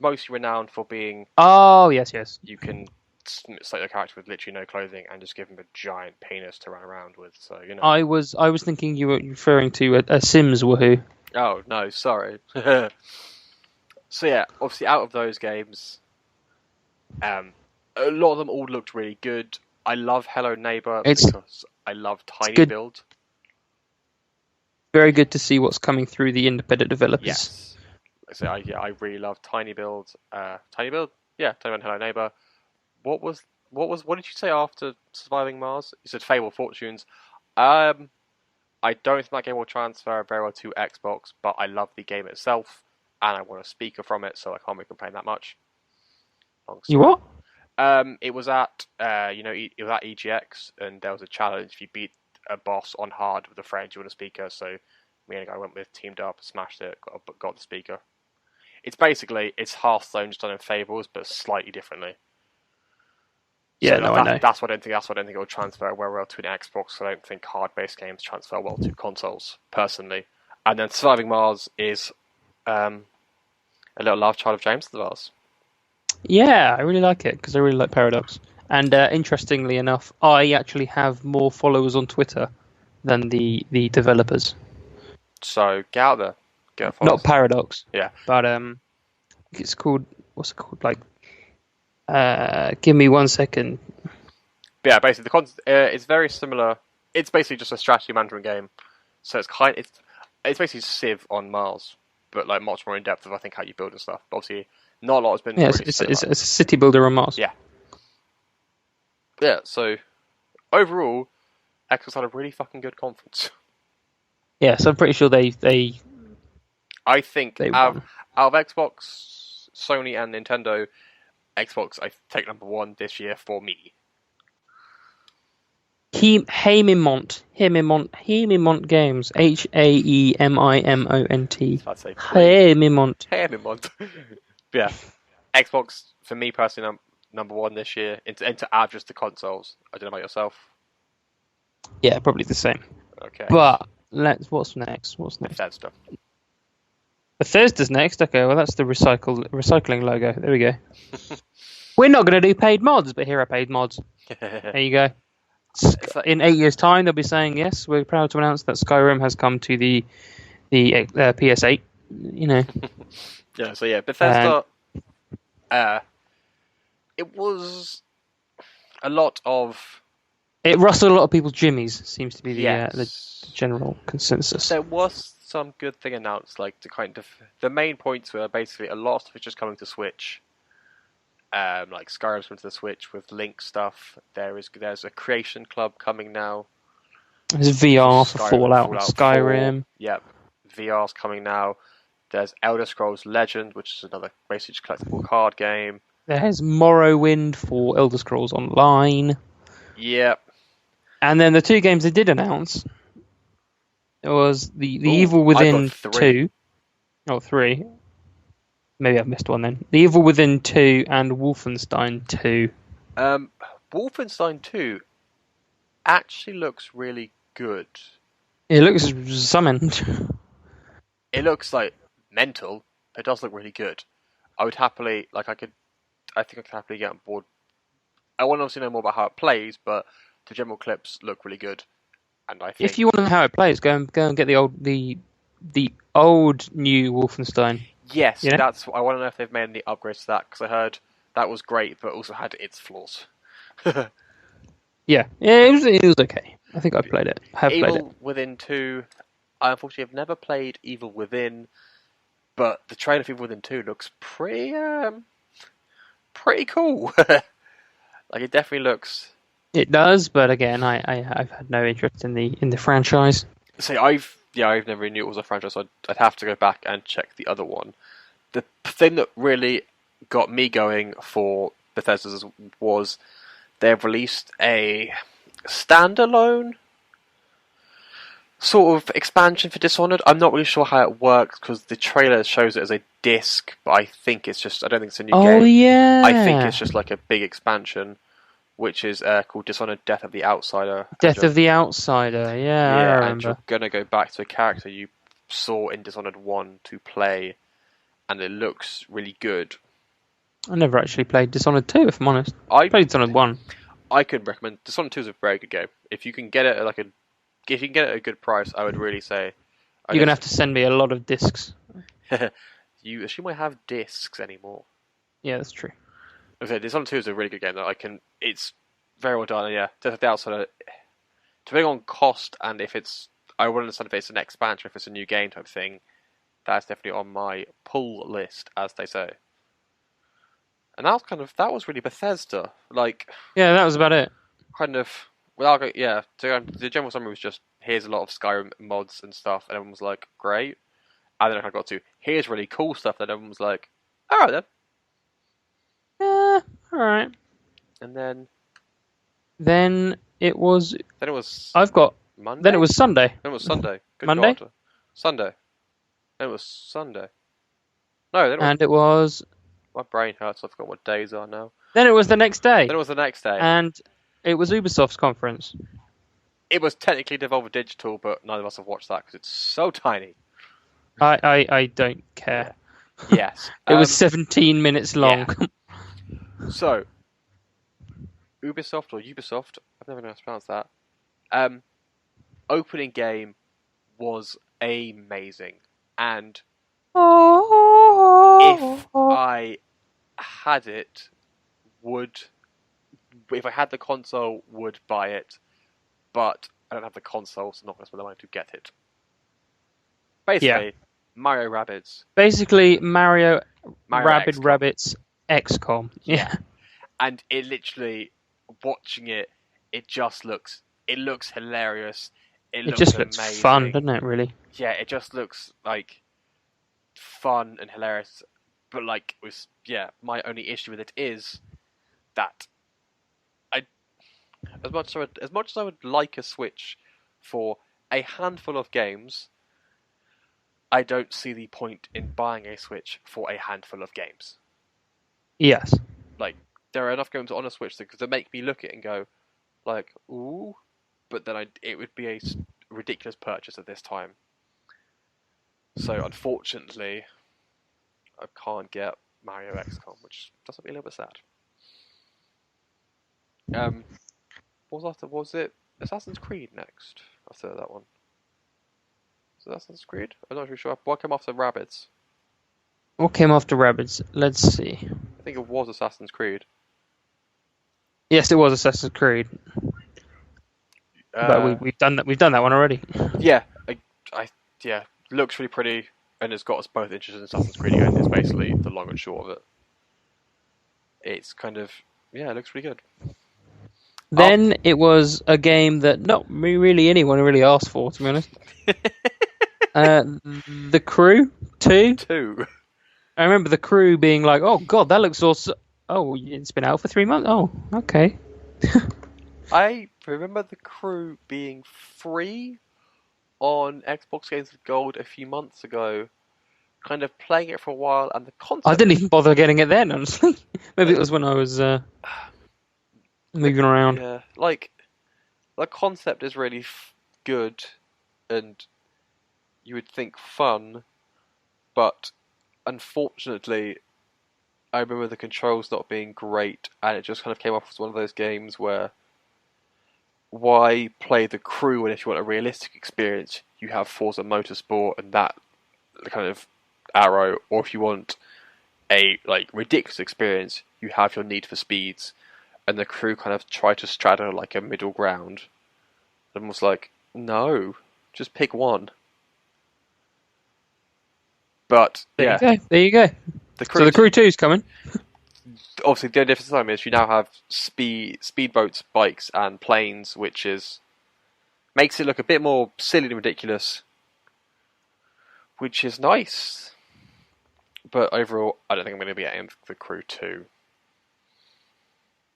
mostly renowned for being. Oh yes. You can select your character with literally no clothing and just give him a giant penis to run around with. So you know. I was thinking you were referring to a Sims woohoo. Oh no, sorry. So yeah, obviously out of those games, a lot of them all looked really good. I love Hello Neighbor because I love Tiny Build. Very good to see what's coming through the independent developers. Yes. So I really love Tiny Build. Tiny Build? Yeah, Tiny Build, Hello Neighbor. What did you say after Surviving Mars? You said Fable Fortunes. I don't think that game will transfer very well to Xbox, but I love the game itself, and I want a speaker from it, so I can't really complain that much. You what? It was at it was at EGX, and there was a challenge. If you beat a boss on hard with a friend, you want a speaker. So me and a guy went with, teamed up, smashed it, got the speaker. It's Hearthstone just done in Fables, but slightly differently. Yeah, so I know. That's what I don't think it will transfer well to an Xbox. So I don't think hard-based games transfer well to consoles, personally. And then Surviving Mars is a little love child of James as well. Yeah, I really like it because I really like Paradox. And interestingly enough, I actually have more followers on Twitter than the developers. So get out there, get followers. Not Paradox. Yeah, but it's called, what's it called? Like, give me 1 second. But yeah, basically it's very similar. It's basically just a strategy management game. So it's basically Civ on Mars, but like much more in depth of I think how you build and stuff. But obviously, not a lot has been. Yeah, it's a city builder on Mars. Yeah. Yeah. So overall, Xbox had a really fucking good conference. Yeah, so I'm pretty sure they I think out won. Of Xbox, Sony, and Nintendo, Xbox I take number one this year for me. Haemimont Games, Haemimont. Haemimont. Yeah, Xbox for me personally number one this year. And to add just the consoles. I don't know about yourself. Yeah, probably the same. Okay. But what's next? Bethesda. Bethesda's next. Okay, well that's the recycling logo. There we go. We're not going to do paid mods, but here are paid mods. There you go. In 8 years' time, they'll be saying, yes, we're proud to announce that Skyrim has come to the PS8. You know. Yeah. So yeah, Bethesda. It was a lot of. It rustled a lot of people's jimmies. Seems to be the general consensus. There was some good thing announced, like the main points were basically a lot of stuff is just coming to Switch. Like Skyrim's coming to the Switch with Link stuff. There's a Creation Club coming now. There's VR for Fallout and Skyrim. 4. Yep, VR's coming now. There's Elder Scrolls Legend, which is another basically collectible card game. There's Morrowind for Elder Scrolls Online. Yep. And then the two games they did announce was the Evil Within 2. Oh, 3. Maybe I've missed one then. The Evil Within 2 and Wolfenstein 2. Wolfenstein 2 actually looks really good. It looks summoned. It looks like mental. It does look really good. I would happily, I think I could happily get on board. I want to obviously know more about how it plays, but the general clips look really good. And I think if you want to know how it plays, go and get the old new Wolfenstein. Yes, I want to know if they've made any upgrades to that, because I heard that was great, but also had its flaws. Yeah, it was okay. I think I played it. I have played it. Evil Within 2, I unfortunately have never played Evil Within, but the trailer for Evil Within 2 looks pretty cool. It definitely looks. It does, but again, I've had no interest in the franchise. So I've I've never really knew it was a franchise, so I'd have to go back and check the other one. The thing that really got me going for Bethesda was they've released a standalone sort of expansion for Dishonored. I'm not really sure how it works because the trailer shows it as a disc, but I don't think it's a new game. Oh yeah. I think it's just like a big expansion, which is called Dishonored: Death of the Outsider. Death of the Outsider. Yeah, I remember. And you're gonna go back to a character you saw in Dishonored 1 to play, and it looks really good. I never actually played Dishonored 2, if I'm honest. I played Dishonored 1. I could recommend Dishonored 2 is a very good game. If you can get it at at a good price, I would really say. You're gonna have to send me a lot of discs. You assume I have discs anymore? Yeah, that's true. Okay, Dishonored 2 is a really good game. It's very well done. And yeah, Death of the Outsider. Depending on cost and I wouldn't understand if it's an expansion, if it's a new game type thing. That's definitely on my pull list, as they say. And that was really Bethesda. Yeah, that was about it. The general summary was just, here's a lot of Skyrim mods and stuff, and everyone was like, great. And then I got to, here's really cool stuff, and everyone was like, alright then. Yeah, alright. And then it was... I've got... Monday? Then it was Sunday. Then it was Sunday. Good Monday? God. Sunday. Then it was Sunday. No, then it was... My brain hurts, I forgot what days are now. Then it was the next day. And it was Ubisoft's conference. It was technically Devolver Digital, but neither of us have watched that because it's so tiny. I don't care. Yes. It was 17 minutes long. Yeah. So, Ubisoft, I've never known how to pronounce that. Opening game was amazing. And if I had it, if I had the console, would buy it, but I don't have the console, so I'm not going to spend the money to get it. Basically, Mario Rabbids. Basically, Mario Rabbids XCOM. Yeah. And it literally, watching it, it looks hilarious. It just looks looks fun, doesn't it, really? Yeah, it just looks like fun and hilarious. But my only issue with it is that as much as I would like a Switch for a handful of games, I don't see the point in buying a Switch for a handful of games. Yes. There are enough games on a Switch that make me look at it and go, ooh, but then it would be a ridiculous purchase at this time. So unfortunately, I can't get Mario XCOM, which does make me a little bit sad. Was it Assassin's Creed next after that one? Was it Assassin's Creed? I'm not really sure. What came after Rabbids? What came after Rabbids? Let's see. I think it was Assassin's Creed. Yes, it was Assassin's Creed. But we've done that. We've done that one already. Yeah, looks really pretty, and it's got us both interested in Assassin's Creed again. Is basically the long and short of it. It's it looks pretty good. Then it was a game that not really anyone really asked for, to be honest. The Crew 2. I remember The Crew being like, "Oh God, that looks awesome." Oh, it's been out for 3 months. Oh, okay. I remember The Crew being free on Xbox Games with Gold a few months ago. Kind of playing it for a while, and the concept... I didn't even bother getting it then, honestly. Maybe it was when I was moving around. Yeah, the concept is really good, and you would think fun, but unfortunately, I remember the controls not being great, and it just kind of came off as one of those games where, why play The Crew when if you want a realistic experience, you have Forza Motorsport and that kind of arrow, or if you want a ridiculous experience, you have your Need for Speeds, and The Crew kind of try to straddle a middle ground, and was like, no, just pick one. But there you go. The Crew 2 is coming. Obviously, the only difference time is you now have speedboats, bikes, and planes, which makes it look a bit more silly and ridiculous. which is nice. But overall, I don't think I'm going to be getting The Crew 2.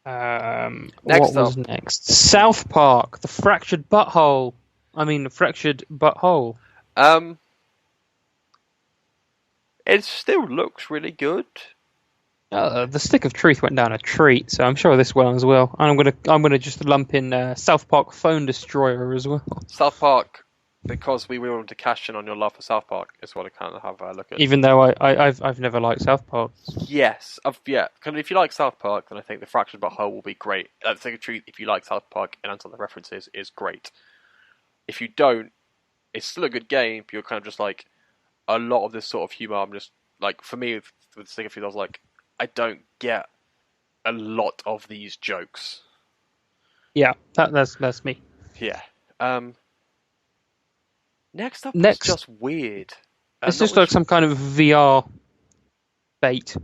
What was next? South Park, The Fractured Butthole. The Fractured Butthole. It still looks really good. The Stick of Truth went down a treat, so I'm sure this one as well. And I'm gonna just lump in South Park Phone Destroyer as well. South Park, because we wanted to cash in on your love for South Park, is what I kind of have a look at. Even though I've never liked South Park. Yes, kind of. If you like South Park, then I think The Fractured Butthole will be great. The Stick of Truth, if you like South Park and understand the references, is great. If you don't, it's still a good game. But you're kind of just like a lot of this sort of humor. I'm just like, for me with The Stick of Truth, I was like, I don't get a lot of these jokes. Yeah, that's me. Yeah. Next up is just weird. It's just like some kind of VR bait.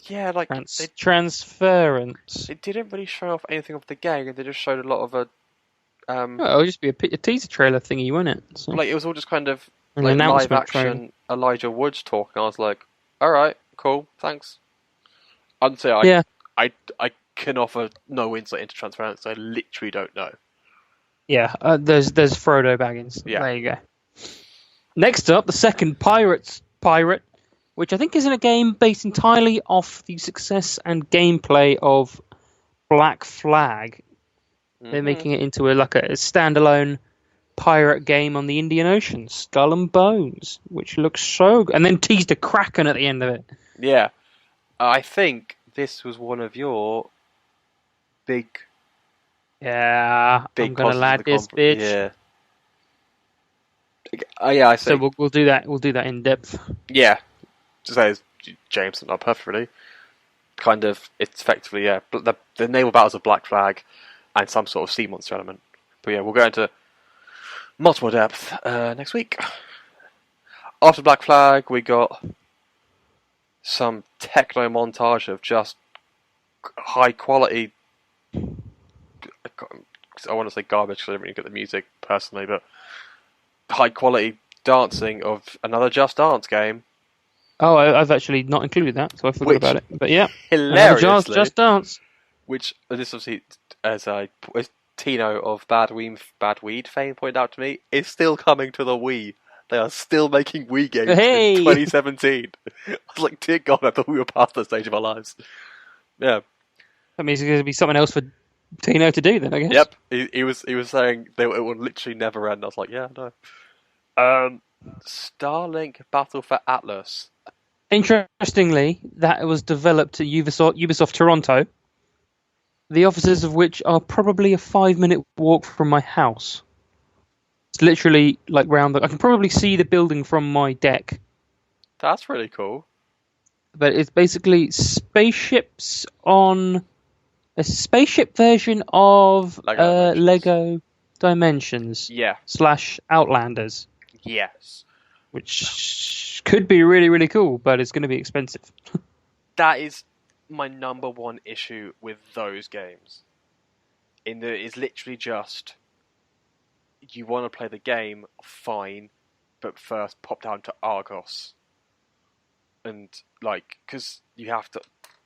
Yeah, like transference. They didn't really show off anything of the game, and they just showed a lot of a. It'll just be a teaser trailer thingy, won't it? So. Like it was all just kind of like live action Elijah Woods talking. I was like, all right, cool, thanks. I'd say I can offer no insight into transference. I literally don't know. Yeah, there's Frodo Baggins. Yeah. There you go. Next up, the second Pirate, which I think is in a game based entirely off the success and gameplay of Black Flag. Mm-hmm. They're making it into a standalone pirate game on the Indian Ocean, Skull and Bones, which looks so good. And then teased a Kraken at the end of it. Yeah. I think this was one of your big... Yeah, I'm going to lad this bitch. Yeah. Yeah, I think. So we'll do that. We'll do that in depth. Yeah, to say as James not perfectly. Kind of, it's effectively the naval battles of Black Flag and some sort of sea monster element. But yeah, we'll go into much more depth next week. After Black Flag, we got some techno montage of just high quality. I want to say garbage because I don't really get the music personally, but high quality dancing of another Just Dance game. Oh, I've actually not included that, so I forgot about it. But yeah, hilariously, Just Dance. Which this obviously, as Tino of Bad Weed fame pointed out to me, is still coming to the Wii. They are still making Wii games in 2017. I was like, dear God, I thought we were past that stage of our lives. Yeah, that means there's going to be something else for Tino to do then, I guess. Yep, he was saying it will literally never end. I was like, yeah, no. Starlink Battle for Atlas. Interestingly, that was developed at Ubisoft Toronto, the offices of which are probably a 5-minute walk from my house. It's literally like round I can probably see the building from my deck. That's really cool. But it's basically spaceships on a spaceship version of Lego Dimensions. Yeah. / Outlanders. Yes. Which could be really, really cool, but it's going to be expensive. That is my number one issue with those games. It's literally just, you want to play the game, fine, but first pop down to Argos. And, because you have to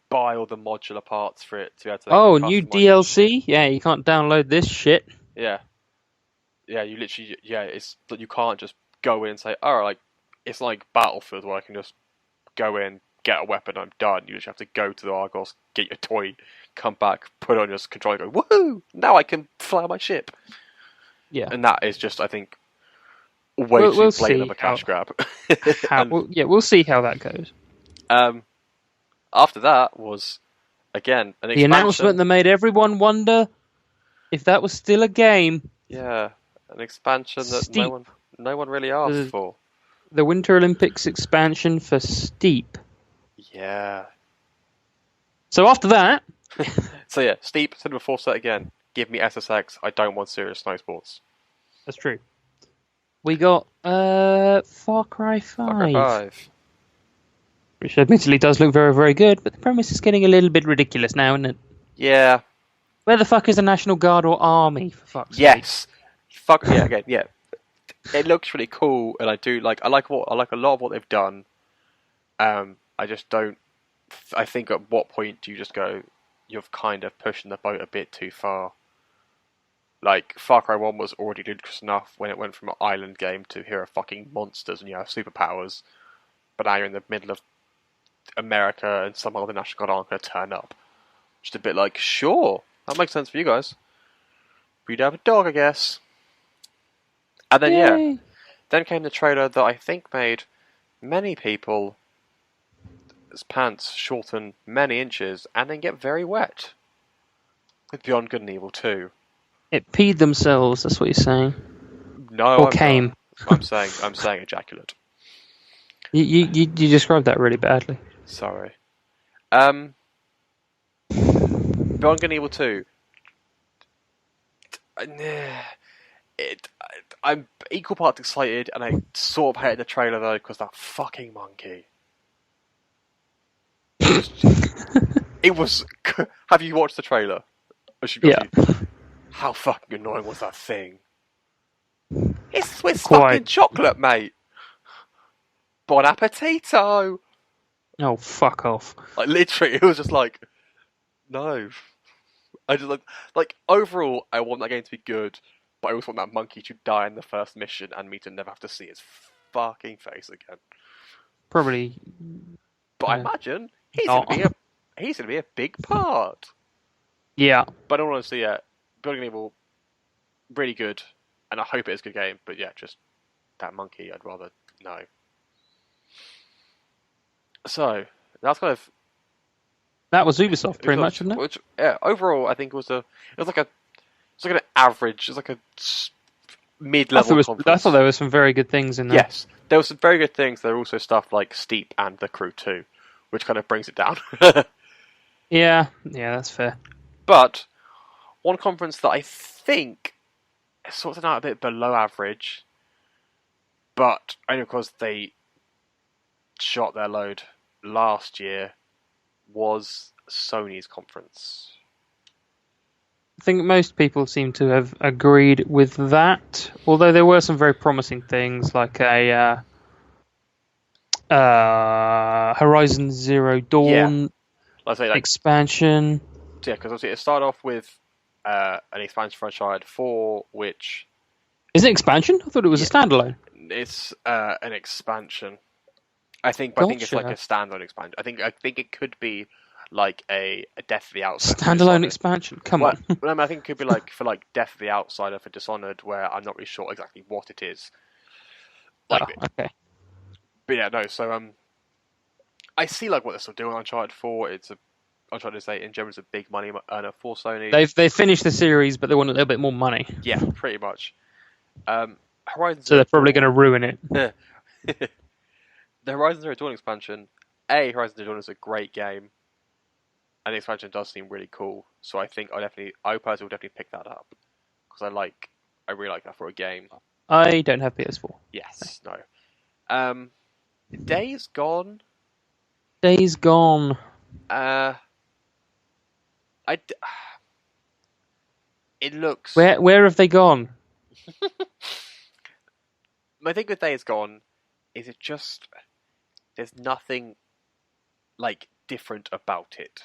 buy all the modular parts for it to be able to... Oh, new DLC? Yeah, you can't download this shit. Yeah. Yeah, you literally... Yeah, it's you can't just go in and say, oh, it's like Battlefield where I can just go in, get a weapon, I'm done. You just have to go to the Argos, get your toy, come back, put it on your controller, go, woohoo! Now I can fly my ship. Yeah. And that is just, I think, way too blatant of a cash grab. We'll see how that goes. After that was, again, an expansion. The announcement that made everyone wonder if that was still a game. Yeah, an expansion that no one really asked for. The Winter Olympics expansion for Steep. Yeah. So after that... So yeah, Steep, Cinema Force again. Give me SSX, I don't want serious snow sports. That's true. We got Far Cry 5. Far Cry 5. Which admittedly does look very, very good, but the premise is getting a little bit ridiculous now, isn't it? Yeah. Where the fuck is the National Guard or Army, for fuck's sake? Yes. Fuck, yeah, again, yeah. it looks really cool, and I like a lot of what they've done. I just don't. I think at what point do you just go? You've kind of pushing the boat a bit too far. Like Far Cry 1 was already ludicrous enough when it went from an island game to here are fucking monsters and you have superpowers, but now you're in the middle of America and some other national guard aren't going to turn up. Just a bit like, sure, that makes sense for you guys. We'd have a dog, I guess. And then, Yay. then came the trailer that I think made many people's pants shorten many inches and then get very wet. With Beyond Good and Evil 2. It peed themselves, that's what you're saying. No, or came. I'm saying ejaculate. You described that really badly. Sorry. Beyond Good and Evil 2. I'm equal parts excited, and I sort of hated the trailer though because that fucking monkey. It was. Have you watched the trailer? Yeah. How fucking annoying was that thing? It's Swiss fucking chocolate, mate. Bon appetito. Oh, fuck off. Like literally, it was just like, no. I just like overall, I want that game to be good, but I also want that monkey to die in the first mission and me to never have to see his fucking face again. Probably. But I imagine he's gonna be a big part. Yeah. But I don't want to see it. Building Evil, really good, and I hope it is a good game. But yeah, just that monkey, I'd rather no. So that's kind of. That was Ubisoft, pretty much, isn't it? Which, yeah, overall, I think it was like an average. It was like a mid-level conference. I thought there were some very good things in there. Yes, there were some very good things. There were also stuff like Steep and The Crew 2, which kind of brings it down. Yeah, that's fair. But one conference that I think sorted out a bit below average, but only because they shot their load last year, was Sony's conference. I think most people seem to have agreed with that, although there were some very promising things like a Horizon Zero Dawn expansion. Yeah, because obviously it started off with an expansion for Uncharted 4, which... Is it an expansion? I thought it was a standalone. It's an expansion. I think it's like a standalone expansion. I think it could be like a Death of the Outsider. Standalone expansion? Come on. I think it could be like for like Death of the Outsider for Dishonored, where I'm not really sure exactly what it is. Okay. But yeah, no, so I see like what they're still doing on Uncharted 4. I'm trying to say in general it's a big money earner for Sony. They've finished the series, but they want a little bit more money. Yeah, pretty much. Horizon so they're probably going to ruin it. The Horizon Zero Dawn expansion, Horizon Zero Dawn is a great game, and the expansion does seem really cool. So I think I personally will definitely pick that up because I really like that for a game. I don't have PS4. Yes, no. Days Gone. Days Gone. It looks. Where have they gone? My thing with Days Gone is it just there's nothing like different about it,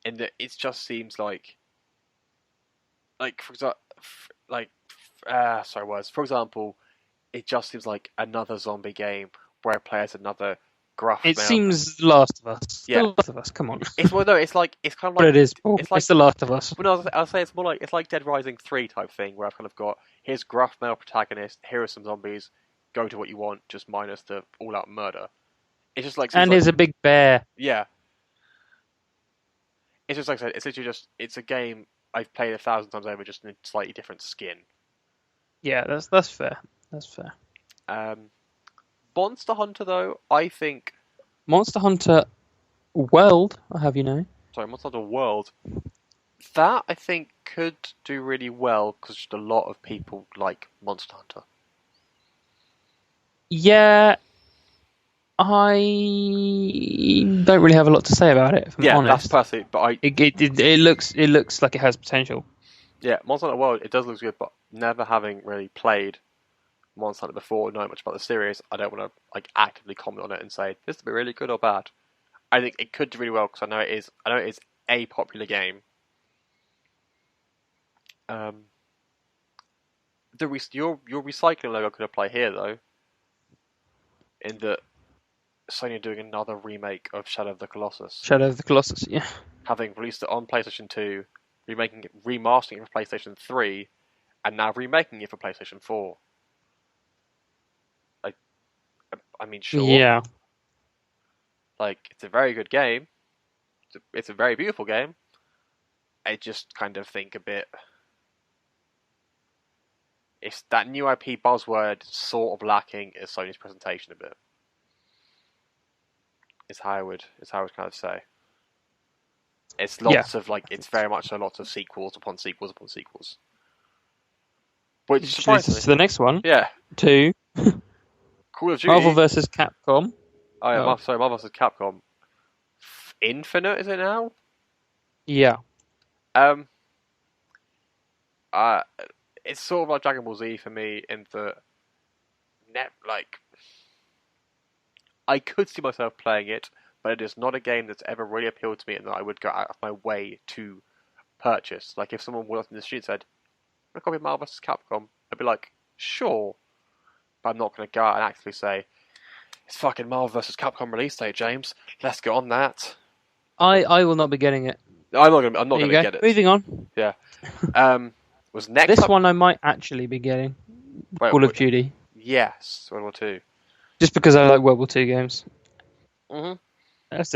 and that it just seems like for example, it just seems like another zombie game where it plays another gruff. It seems The Last of Us. Yeah. The Last of Us. Come on. It's kind of like. But it is. It's The Last of Us. Well, no, I'll say it's more like it's like Dead Rising 3 type thing, where I've kind of got here's gruff male protagonist, here are some zombies, go to what you want, just minus the all-out murder. It's just like. And here's a big bear. Yeah. It's just like I said. It's literally it's a game I've played 1,000 times over, just in a slightly different skin. Yeah, that's fair. That's fair. Monster Hunter, though, I think... Monster Hunter World, I'll have you know. Sorry, Monster Hunter World. That, I think, could do really well, because just a lot of people like Monster Hunter. Yeah, I don't really have a lot to say about it, if I'm honest. That's personally, but It looks like it has potential. Yeah, Monster Hunter World, it does look good, but never having really played once done it before, knowing much about the series, I don't want to like actively comment on it and say this will be really good or bad. I think it could do really well because I know it is. I know it is a popular game. Your recycling logo could apply here though, in that Sony are doing another remake of Shadow of the Colossus. Shadow of the Colossus, yeah. Having released it on PlayStation 2, remastering it for PlayStation 3, and now remaking it for PlayStation 4. I mean, sure. Yeah. Like, it's a very good game. It's a very beautiful game. I just kind of think a bit... It's that new IP buzzword sort of lacking in Sony's presentation a bit. Is how I would kind of say. It's lots of it's very much a lot of sequels upon sequels upon sequels. Which leads us to the next one. Yeah. To Call of Duty. Marvel vs. Capcom. Oh yeah, sorry, Marvel vs. Capcom. Infinite, is it now? Yeah. It's sort of like Dragon Ball Z for me in the I could see myself playing it, but it is not a game that's ever really appealed to me and that I would go out of my way to purchase. Like if someone walked up in the street and said, "Want a copy of Marvel vs. Capcom?" I'd be like, "Sure," but I'm not going to go out and actually say, "It's fucking Marvel vs. Capcom release day, James. Let's get on that." I will not be getting it. I'm not going to get it. Moving on. Yeah. Was next this up... one I might actually be getting. Call of Duty. Yes, World War II. Just because I like World War II games. Mm-hmm. That's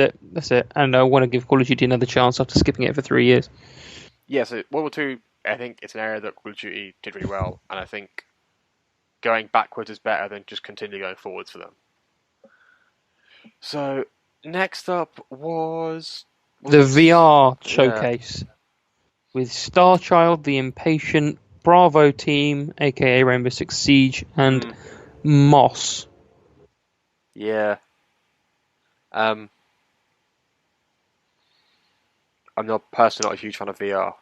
it. And I want to give Call of Duty another chance after skipping it for 3 years. Yeah, so World War II, I think it's an area that Call of Duty did really well, and I think going backwards is better than just continue going forwards for them. So, next up was the VR showcase. With Starchild, The Impatient, Bravo Team, aka Rainbow Six Siege, and Moss. Yeah. I'm not personally not a huge fan of VR.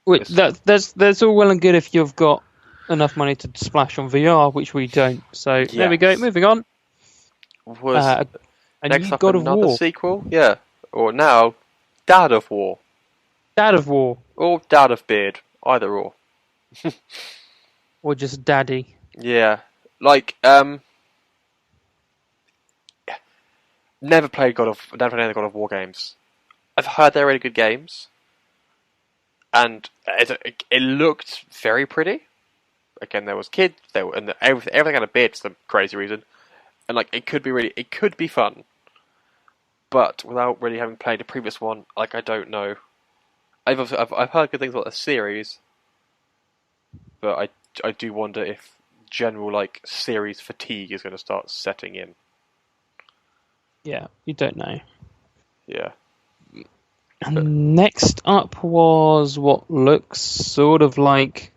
Wait, that's all well and good if you've got enough money to splash on VR, which we don't. So there we go. Moving on. Was next up God of another War sequel? Yeah. Or now, Dad of War. Dad of War. Or Dad of Beard. Either or. Or just Daddy. Yeah. Like, never played any of the God of War games. I've heard they're really good games. And it looked very pretty. Again, there was kids, and everything had a beard for some crazy reason. And like, it could be fun. But without really having played the previous one, like, I don't know. I've heard good things about the series, but I do wonder if general like series fatigue is going to start setting in. Yeah, you don't know. Yeah. And next up was what looks sort of like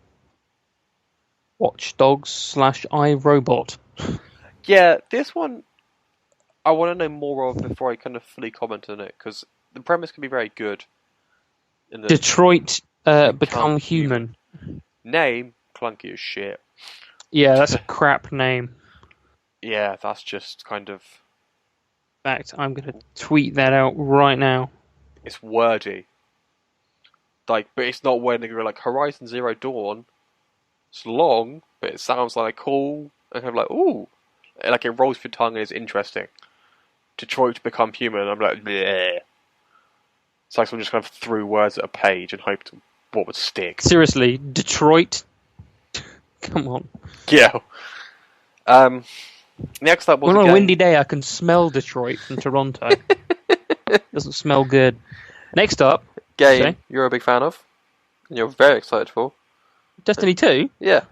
Watch Dogs / iRobot. Yeah, this one I want to know more of before I kind of fully comment on it, because the premise can be very good. Detroit Become Human. Name, clunky as shit. Yeah, that's a crap name. Yeah, that's just kind of... In fact, I'm going to tweet that out right now. It's wordy. Like, but it's not when you're like Horizon Zero Dawn. It's long, but it sounds like cool. And kind of like, ooh. Like, it rolls your tongue and it's interesting. Detroit Become Human, I'm like, bleh. It's like someone just kind of threw words at a page and hoped what would stick. Seriously, Detroit? Come on. Yeah. Next up was on a windy day, I can smell Detroit from Toronto. Doesn't smell good. Next up, game you're a big fan of, and you're very excited for. Destiny 2? Yeah.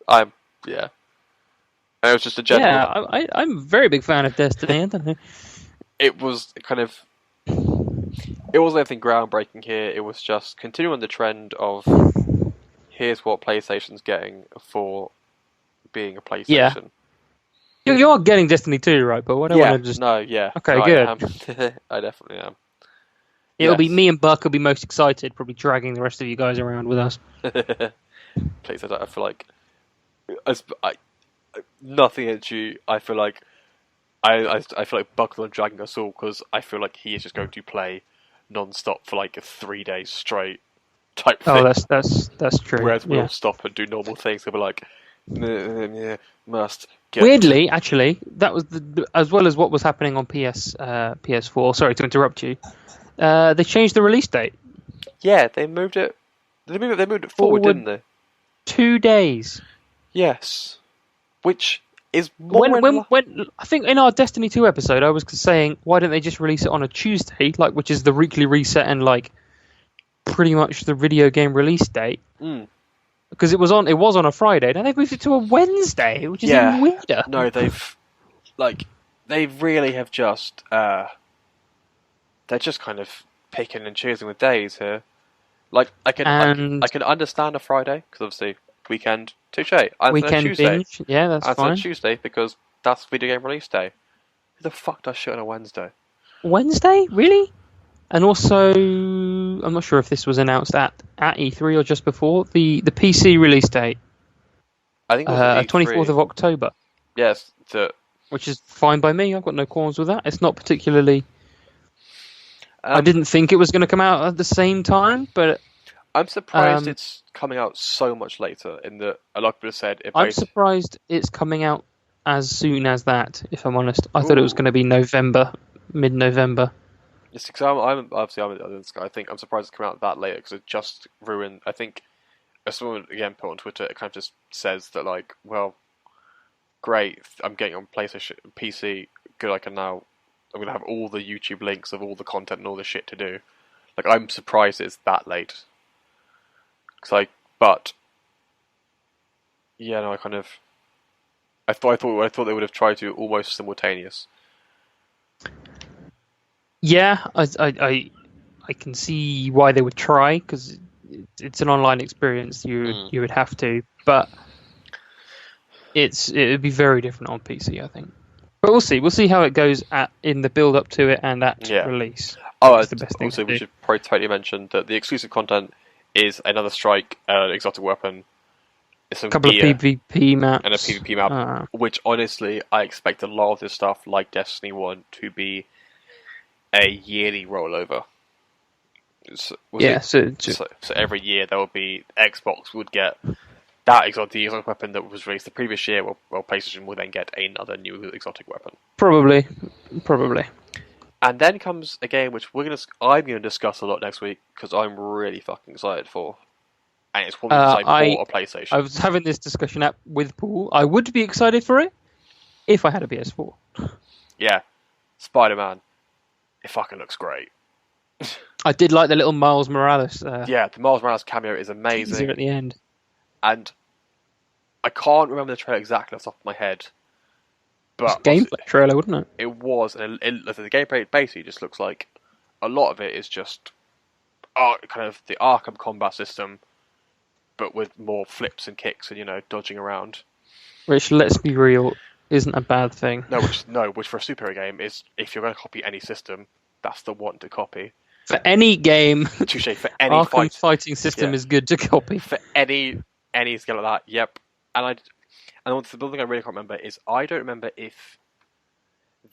Yeah. And it was just a general... Yeah, I'm a very big fan of Destiny. I don't know. It was kind of... It wasn't anything groundbreaking here. It was just continuing the trend of here's what PlayStation's getting for being a PlayStation. Yeah. You are getting Destiny 2, right? But I don't want to just... No, yeah. Okay, no, good. I definitely am. It'll be me and Buck will be most excited, probably dragging the rest of you guys around with us. PlayStation, I feel like... nothing against you. I feel like I feel like Buckle on dragging us all because I feel like he is just going to play non-stop for like 3 days straight type thing. Oh, that's true. Whereas we'll stop and do normal things. We'll be like, must get. Weirdly, actually, that was as well as what was happening on PS4. Sorry to interrupt you. They changed the release date. Yeah, they moved it. They moved it forward, didn't they? 2 days. Yes, which is more when I think in our Destiny 2 episode, I was saying, why don't they just release it on a Tuesday, like which is the weekly reset and like pretty much the video game release date. Because it was on a Friday. Now they've moved it to a Wednesday, which is even weirder. No, they really have just they're just kind of picking and choosing with days here. Like I can understand a Friday because obviously weekend touche. Weekend Tuesday. binge, yeah, that's fine. On Tuesday because that's video game release day. Who the fuck does shit on a Wednesday? Wednesday, really? And also, I'm not sure if this was announced at E3 or just before the PC release date. I think it was 24th of October. Yes, which is fine by me. I've got no qualms with that. It's not particularly. I didn't think it was going to come out at the same time, but I'm surprised it's coming out so much later. In that a lot of people said, I'm surprised it's coming out as soon as that. If I'm honest, I thought it was going to be November, mid-November. Yes, because I think I'm surprised it's come out that later because it just ruined. I think as someone again put on Twitter, it kind of just says that like, well, great, I'm getting on PlayStation, PC. Good, I'm going to have all the YouTube links of all the content and all the shit to do. Like, I'm surprised it's that late. But yeah, no, I thought they would have tried to almost simultaneous. Yeah, I can see why they would try because it's an online experience. You would have to, but it would be very different on PC, I think. But we'll see. We'll see how it goes in the build up to it and at release. That's the best thing also, we should probably totally mention that the exclusive content is another strike, exotic weapon, a couple of PvP maps, and a PvP map. Which honestly, I expect a lot of this stuff, like Destiny 1, to be a yearly rollover. So every year there will be Xbox would get that exotic weapon that was released the previous year, while PlayStation will then get another new exotic weapon. Probably. And then comes a game which I'm going to discuss a lot next week because I'm really fucking excited for, and it's probably because I bought a PlayStation. I was having this discussion with Paul. I would be excited for it if I had a PS4. Yeah, Spider-Man. It fucking looks great. I did like the little Miles Morales. The Miles Morales cameo is amazing. At the end. And I can't remember the trailer exactly off the top of my head. But it's a gameplay trailer, wouldn't it? It was. And the gameplay basically just looks like a lot of it is just kind of the Arkham combat system, but with more flips and kicks and, dodging around. Which, let's be real, isn't a bad thing. Which for a superhero game is, if you're going to copy any system, that's the one to copy. For any game, touche, for any Arkham's fighting system is good to copy. For any skill like that, yep. And the thing I really can't remember is I don't remember if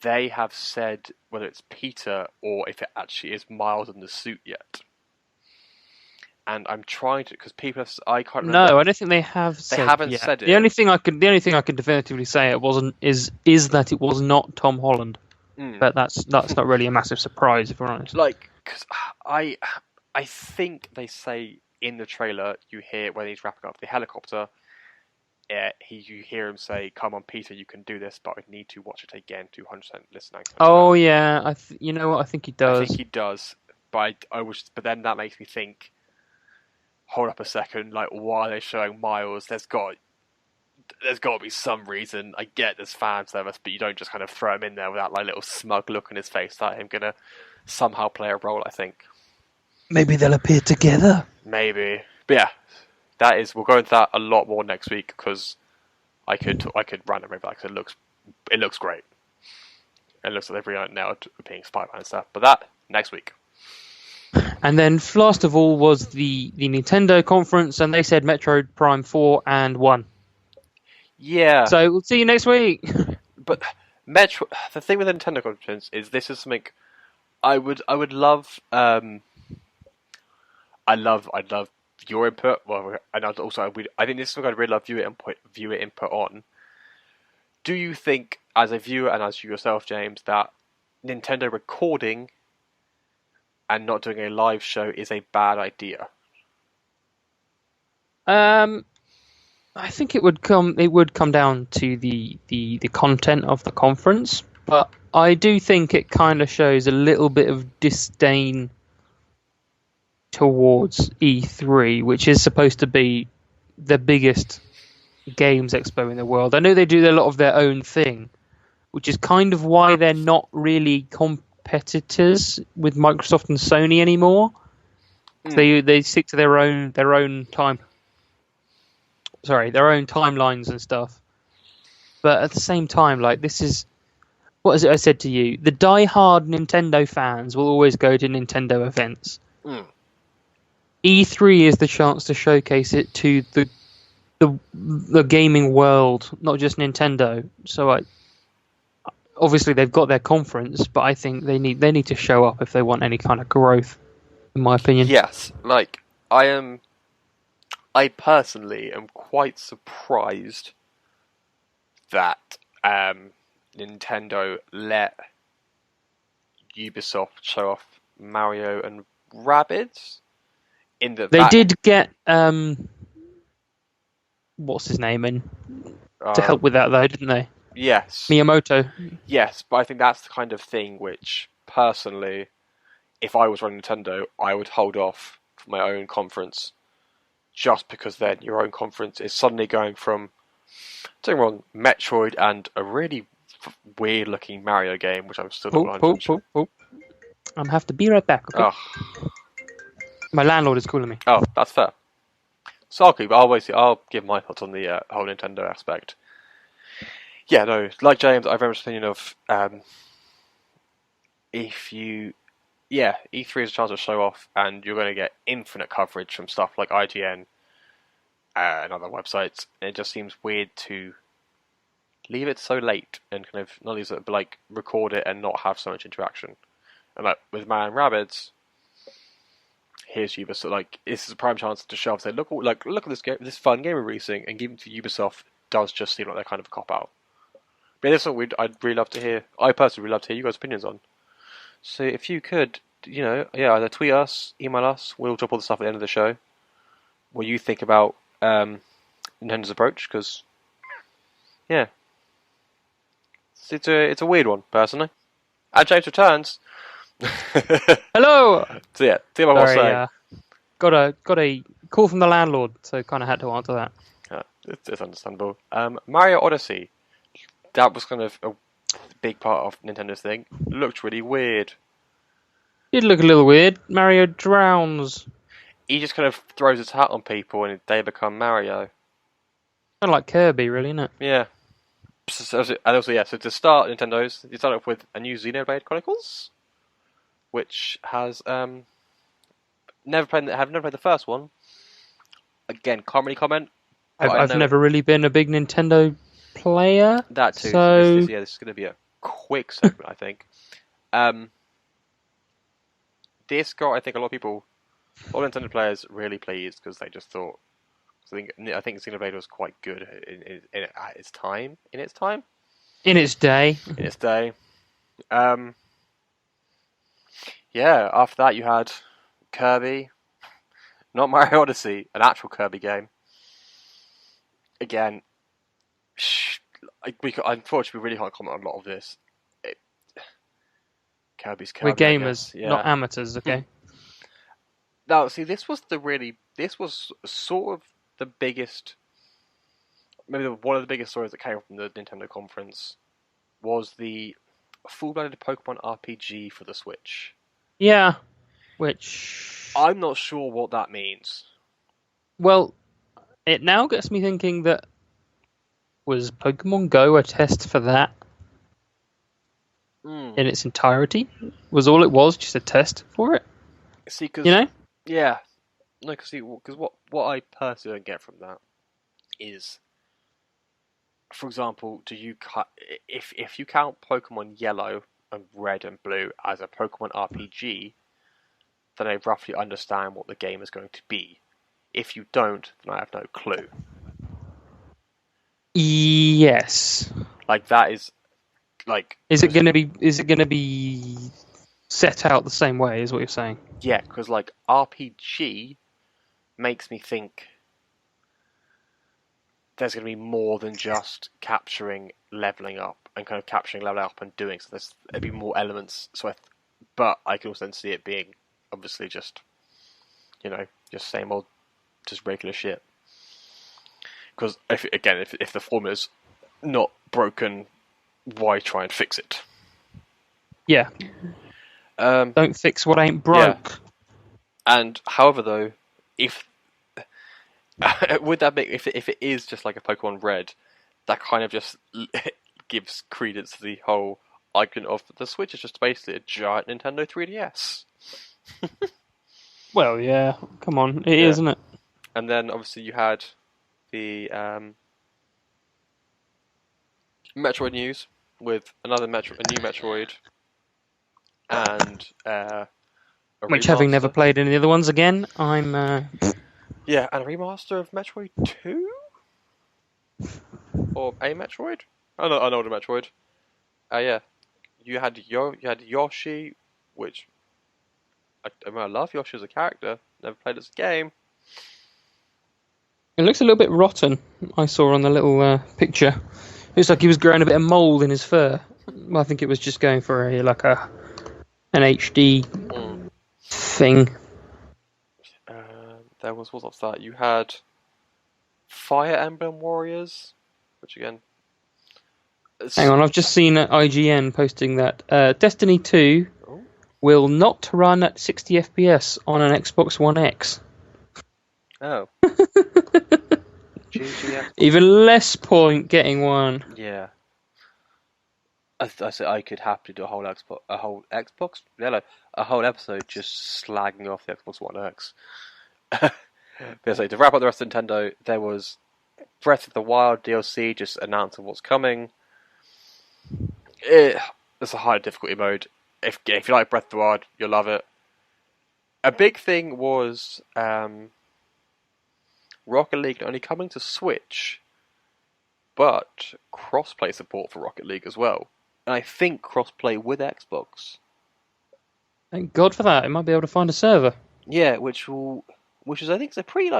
they have said whether it's Peter or if it actually is Miles in the suit yet. And I'm trying to, because people have, I can't remember. No, I don't think they have said They haven't yet. said it. The only thing I can definitively say it wasn't is that it was not Tom Holland. But that's not really a massive surprise, if we're honest. Because I think they say in the trailer, you hear when he's wrapping up the helicopter, you hear him say, "Come on, Peter, you can do this, but I need to watch it again to 100% listen." Oh yeah, you know what? I think he does. I think he does, but but then that makes me think. Hold up a second, why are they showing Miles? There's got to be some reason. I get there's fan service, but you don't just kind of throw him in there with that little smug look on his face that him gonna somehow play a role. I think maybe they'll appear together. Maybe, but yeah, we'll go into that a lot more next week because I could rant over that because it looks great. It looks like they've really nailed being Spider-Man and stuff. But that next week. And then last of all was the Nintendo conference, and they said Metroid Prime 4 and 1. Yeah, So we'll see you next week. but Metro. The thing with the Nintendo conference is this is something I would love. I'd love your input. Well, and I think this is something I'd really love viewer input on. Do you think, as a viewer and as you yourself, James, that Nintendo recording and not doing a live show is a bad idea? I think it would come down to the content of the conference, but I do think it kind of shows a little bit of disdain towards E3, which is supposed to be the biggest games expo in the world. I know they do a lot of their own thing, which is kind of why they're not really competitors with Microsoft and Sony anymore. They stick to their own timelines and stuff. But at the same time, like, this is what is it I said to you? The die-hard Nintendo fans will always go to Nintendo events. E3 is the chance to showcase it to the gaming world, not just Nintendo. So obviously they've got their conference, but I think they need to show up if they want any kind of growth, in my opinion. Yes, like I personally am quite surprised that Nintendo let Ubisoft show off Mario and Rabbids. They did get what's his name in to help with that though, didn't they? Yes. Miyamoto. Yes, but I think that's the kind of thing which, personally, if I was running Nintendo, I would hold off for my own conference, just because then your own conference is suddenly going from, don't get me wrong, Metroid and a really weird-looking Mario game, which I'm still not 100% sure. I'm have to be right back, okay? Oh. My landlord is calling me. Oh, that's fair. So I'll give my thoughts on the whole Nintendo aspect. Yeah, no, like James, I have very much opinion of E3 is a chance to show off, and you're going to get infinite coverage from stuff like IGN and other websites. And it just seems weird to leave it so late and kind of not leave it, but like record it and not have so much interaction. And like with Man Rabbids, here's Ubisoft. Like, this is a prime chance to show off. Say, look at this game, this fun game we're releasing, and giving it to Ubisoft does just seem like they're kind of a cop out. But this is something I'd really love to hear. I personally really love to hear you guys' opinions on. So if you could, either tweet us, email us. We'll drop all the stuff at the end of the show. What you think about Nintendo's approach? Because, yeah, it's a weird one, personally. And James returns. Hello. So yeah, see what I was saying. Got a call from the landlord, so kind of had to answer that. Yeah, it's understandable. Mario Odyssey. That was kind of a big part of Nintendo's thing. Looked really weird. Did look a little weird. Mario drowns. He just kind of throws his hat on people and they become Mario. Kind of like Kirby, really, isn't it? Yeah. So to start Nintendo's, you start off with a new Xenoblade Chronicles, which has never played the first one. Again, can't really comment. I've never really been a big Nintendo player. That too. So this is going to be a quick segment, I think. This got, I think, a lot of Nintendo players really pleased because they just thought. I think Xenoblade was quite good in its time. In its day. Yeah. After that, you had Kirby, not Mario Odyssey, an actual Kirby game. Again. Unfortunately, we really can't comment on a lot of this. Kirby's Kirby. We're gamers, not amateurs, okay? Now, see, this was sort of the biggest, maybe one of the biggest stories that came from the Nintendo conference was the full-blooded Pokemon RPG for the Switch. Yeah, which I'm not sure what that means. Well, it now gets me thinking that was Pokemon Go a test for that in its entirety? Was all it was just a test for it? See, cause, yeah. No, because what I personally don't get from that is for example, if you count Pokemon Yellow and Red and Blue as a Pokemon RPG, then I roughly understand what the game is going to be. If you don't, then I have no clue. Yes. Like that is like. Is it going to be set out the same way? Is what you're saying? Yeah, because like RPG makes me think there's going to be more than just capturing leveling up and kind of capturing leveling up and doing. So there'd be more elements. But I can also then see it being obviously just same old, just regular shit. Because if the formula's not broken, why try and fix it? Yeah. Don't fix what ain't broke. Yeah. And however, though, if would that make if it is just like a Pokemon Red, that kind of just gives credence to the whole argument of the Switch is just basically a giant Nintendo 3DS. Well, yeah. Come on, it is, isn't it? And then obviously you had the Metroid news with a new Metroid, and which, having never played any of the other ones again, I'm and a remaster of Metroid 2 or a Metroid. Oh no, an older Metroid. You had Yoshi, which I love Yoshi as a character. Never played as a game. It looks a little bit rotten. I saw on the little picture. It looks like he was growing a bit of mould in his fur. I think it was just going for an HD thing. There was what's that? You had Fire Emblem Warriors, which again. Hang on, I've just seen IGN posting that Destiny 2 will not run at 60 FPS on an Xbox One X. Oh. Even less point getting one. Yeah. I said I could happily do a whole episode just slagging off the Xbox One X. But to wrap up the rest of Nintendo, there was Breath of the Wild DLC just announcing what's coming. It's a high difficulty mode. If you like Breath of the Wild, you'll love it. A big thing was Rocket League only coming to Switch, but crossplay support for Rocket League as well. And I think crossplay with Xbox. Thank God for that. It might be able to find a server. Yeah, which is I think is a pretty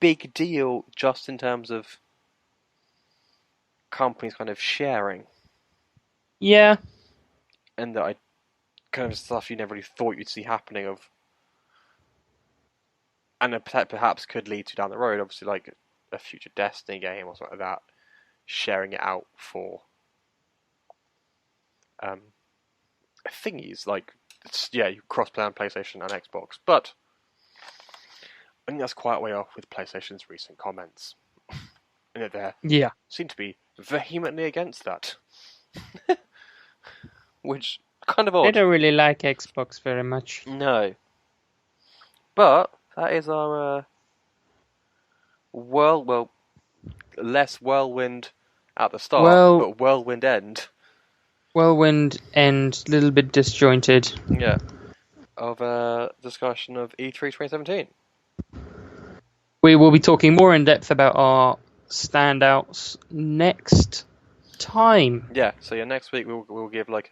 big deal just in terms of companies kind of sharing. Yeah. And that kind of stuff you never really thought you'd see happening and perhaps could lead to down the road, obviously like a future Destiny game or something like that, sharing it out for thingies you cross-play on PlayStation and Xbox, but I think that's quite a way off with PlayStation's recent comments. And they seem to be vehemently against that. Which, kind of odd. They don't really like Xbox very much. No. But, that is our less whirlwind at the start, but whirlwind end. Whirlwind end, little bit disjointed. Yeah. Of a discussion of E3 2017. We will be talking more in depth about our standouts next time. Yeah, so next week we'll give we'll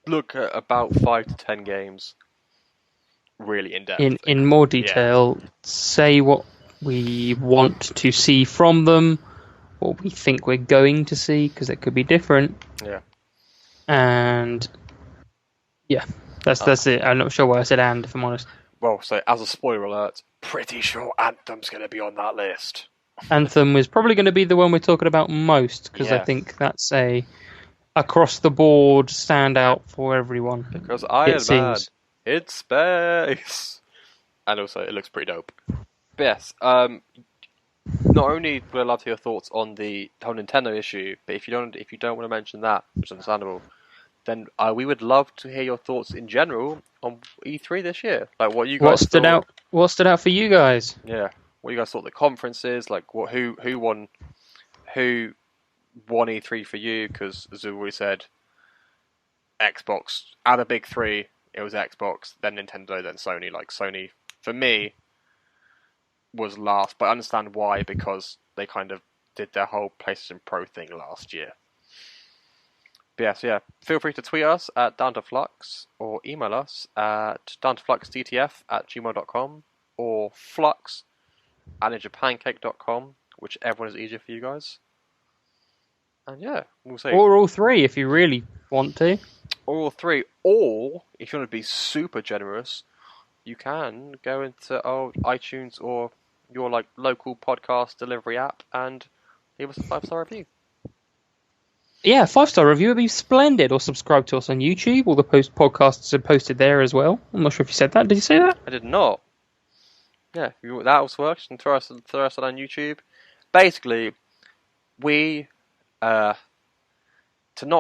look at about 5 to 10 games really in depth. In more detail, say what we want to see from them, what we think we're going to see, because it could be different. Yeah. And yeah, that's it. I'm not sure why I said "and," if I'm honest. Well, so as a spoiler alert, pretty sure Anthem's going to be on that list. Anthem is probably going to be the one we're talking about most, because I think that's a across-the-board standout for everyone. Because Iron Man, it's space! And also, it looks pretty dope. But yes, not only would I love to hear your thoughts on the whole Nintendo issue, but if you don't want to mention that, which is understandable, then we would love to hear your thoughts in general on E3 this year. Like what you guys What stood out for you guys? Yeah. what you guys thought the conferences, like who won E3 for you? Because as we already said, Xbox out of the big three, it was Xbox, then Nintendo, then Sony. Like Sony, for me, was last, but I understand why, because they kind of did their whole PlayStation Pro thing last year. But yeah, so yeah, feel free to tweet us at downtoflux or email us at downtofluxdtf@gmail.com or flux@ninjapancake.com, whichever one is easier for you guys. And yeah, we'll see. Or all three if you really want to. Or all three. Or if you want to be super generous, you can go into iTunes or your like local podcast delivery app and leave us a 5-star review. Yeah, 5-star review would be splendid. Or subscribe to us on YouTube. All the podcasts are posted there as well. I'm not sure if you said that. Did you say that? I did not. Yeah, that also works. And throw us on YouTube. Basically, we to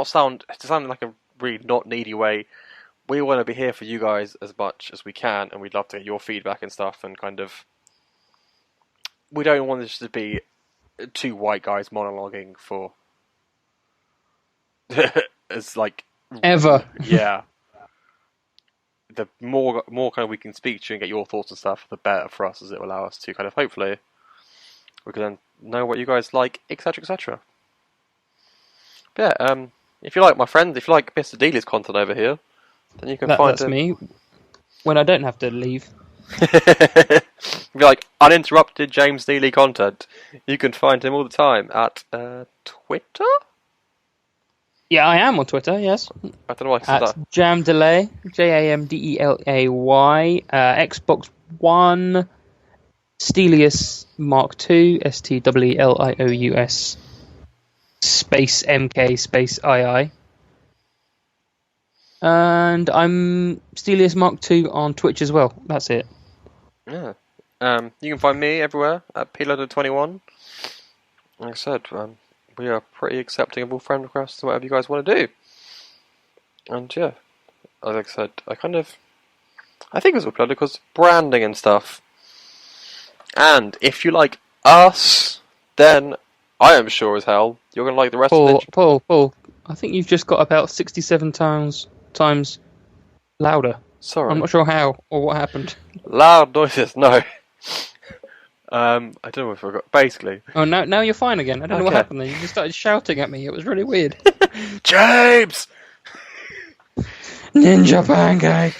sound like a really not needy way, we want to be here for you guys as much as we can, and we'd love to get your feedback and stuff. And kind of, we don't want this to be two white guys monologuing for. It's like ever. Yeah. The more kind of we can speak to you and get your thoughts and stuff, the better for us, as it will allow us to kind of hopefully we can then know what you guys like, etc., etc. Yeah. If you like my friend, if you like Mr. Dealey's content over here, then you can find that's me. When I don't have to leave. If you like uninterrupted James Dealey content, you can find him all the time at Twitter. Yeah, I am on Twitter, yes. I don't know why I said that. Jamdelay, Jamdelay, Xbox One, Stelius Mark II, Stwelious, space MK, space II. And I'm Stelius Mark II on Twitch as well. That's it. Yeah. You can find me everywhere at Piloto21. Like I said, we are pretty accepting of all friend requests and whatever you guys want to do. And yeah, like I said, I think it was uploaded because branding and stuff. And if you like us, then I am sure as hell you're going to like the rest of the... Paul, I think you've just got about 67 times louder. Sorry. I'm not sure how or what happened. Loud noises, no. I don't know if I forgot. Basically. Oh, now you're fine again. I don't know what happened there. You just started shouting at me. It was really weird. James! Ninja Pancake!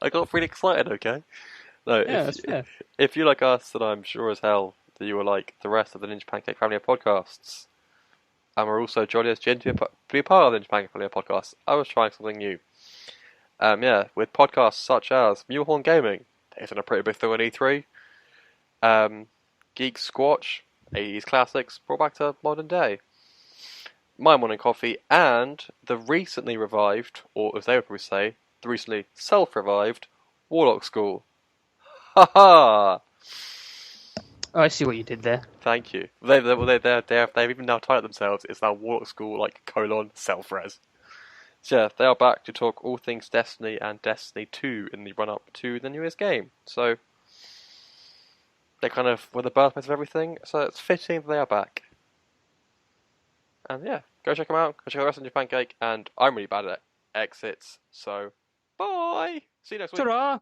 I got really excited, okay? No, yeah, that's fair. If you like us, then I'm sure as hell that you will like the rest of the Ninja Pancake family of podcasts. And we're also jolly as Jen to be a part of the Ninja Pancake family of podcasts. I was trying something new. With podcasts such as Mulehorn Gaming, taking a pretty big thing on E3. Geek Squatch, 80s classics brought back to modern day. My Morning Coffee, and the recently revived, or as they would probably say, the recently self-revived Warlock School. Ha ha! Oh, I see what you did there. Thank you. They've even now titled themselves. It's now Warlock School self-res. So yeah, they are back to talk all things Destiny and Destiny 2 in the run-up to the newest game. So they kind of were the birthplace of everything. So it's fitting that they are back. And yeah, go check them out. Go check out the rest of Ninja Pancake. And I'm really bad at exits. So bye. See you next week. Ta-ra!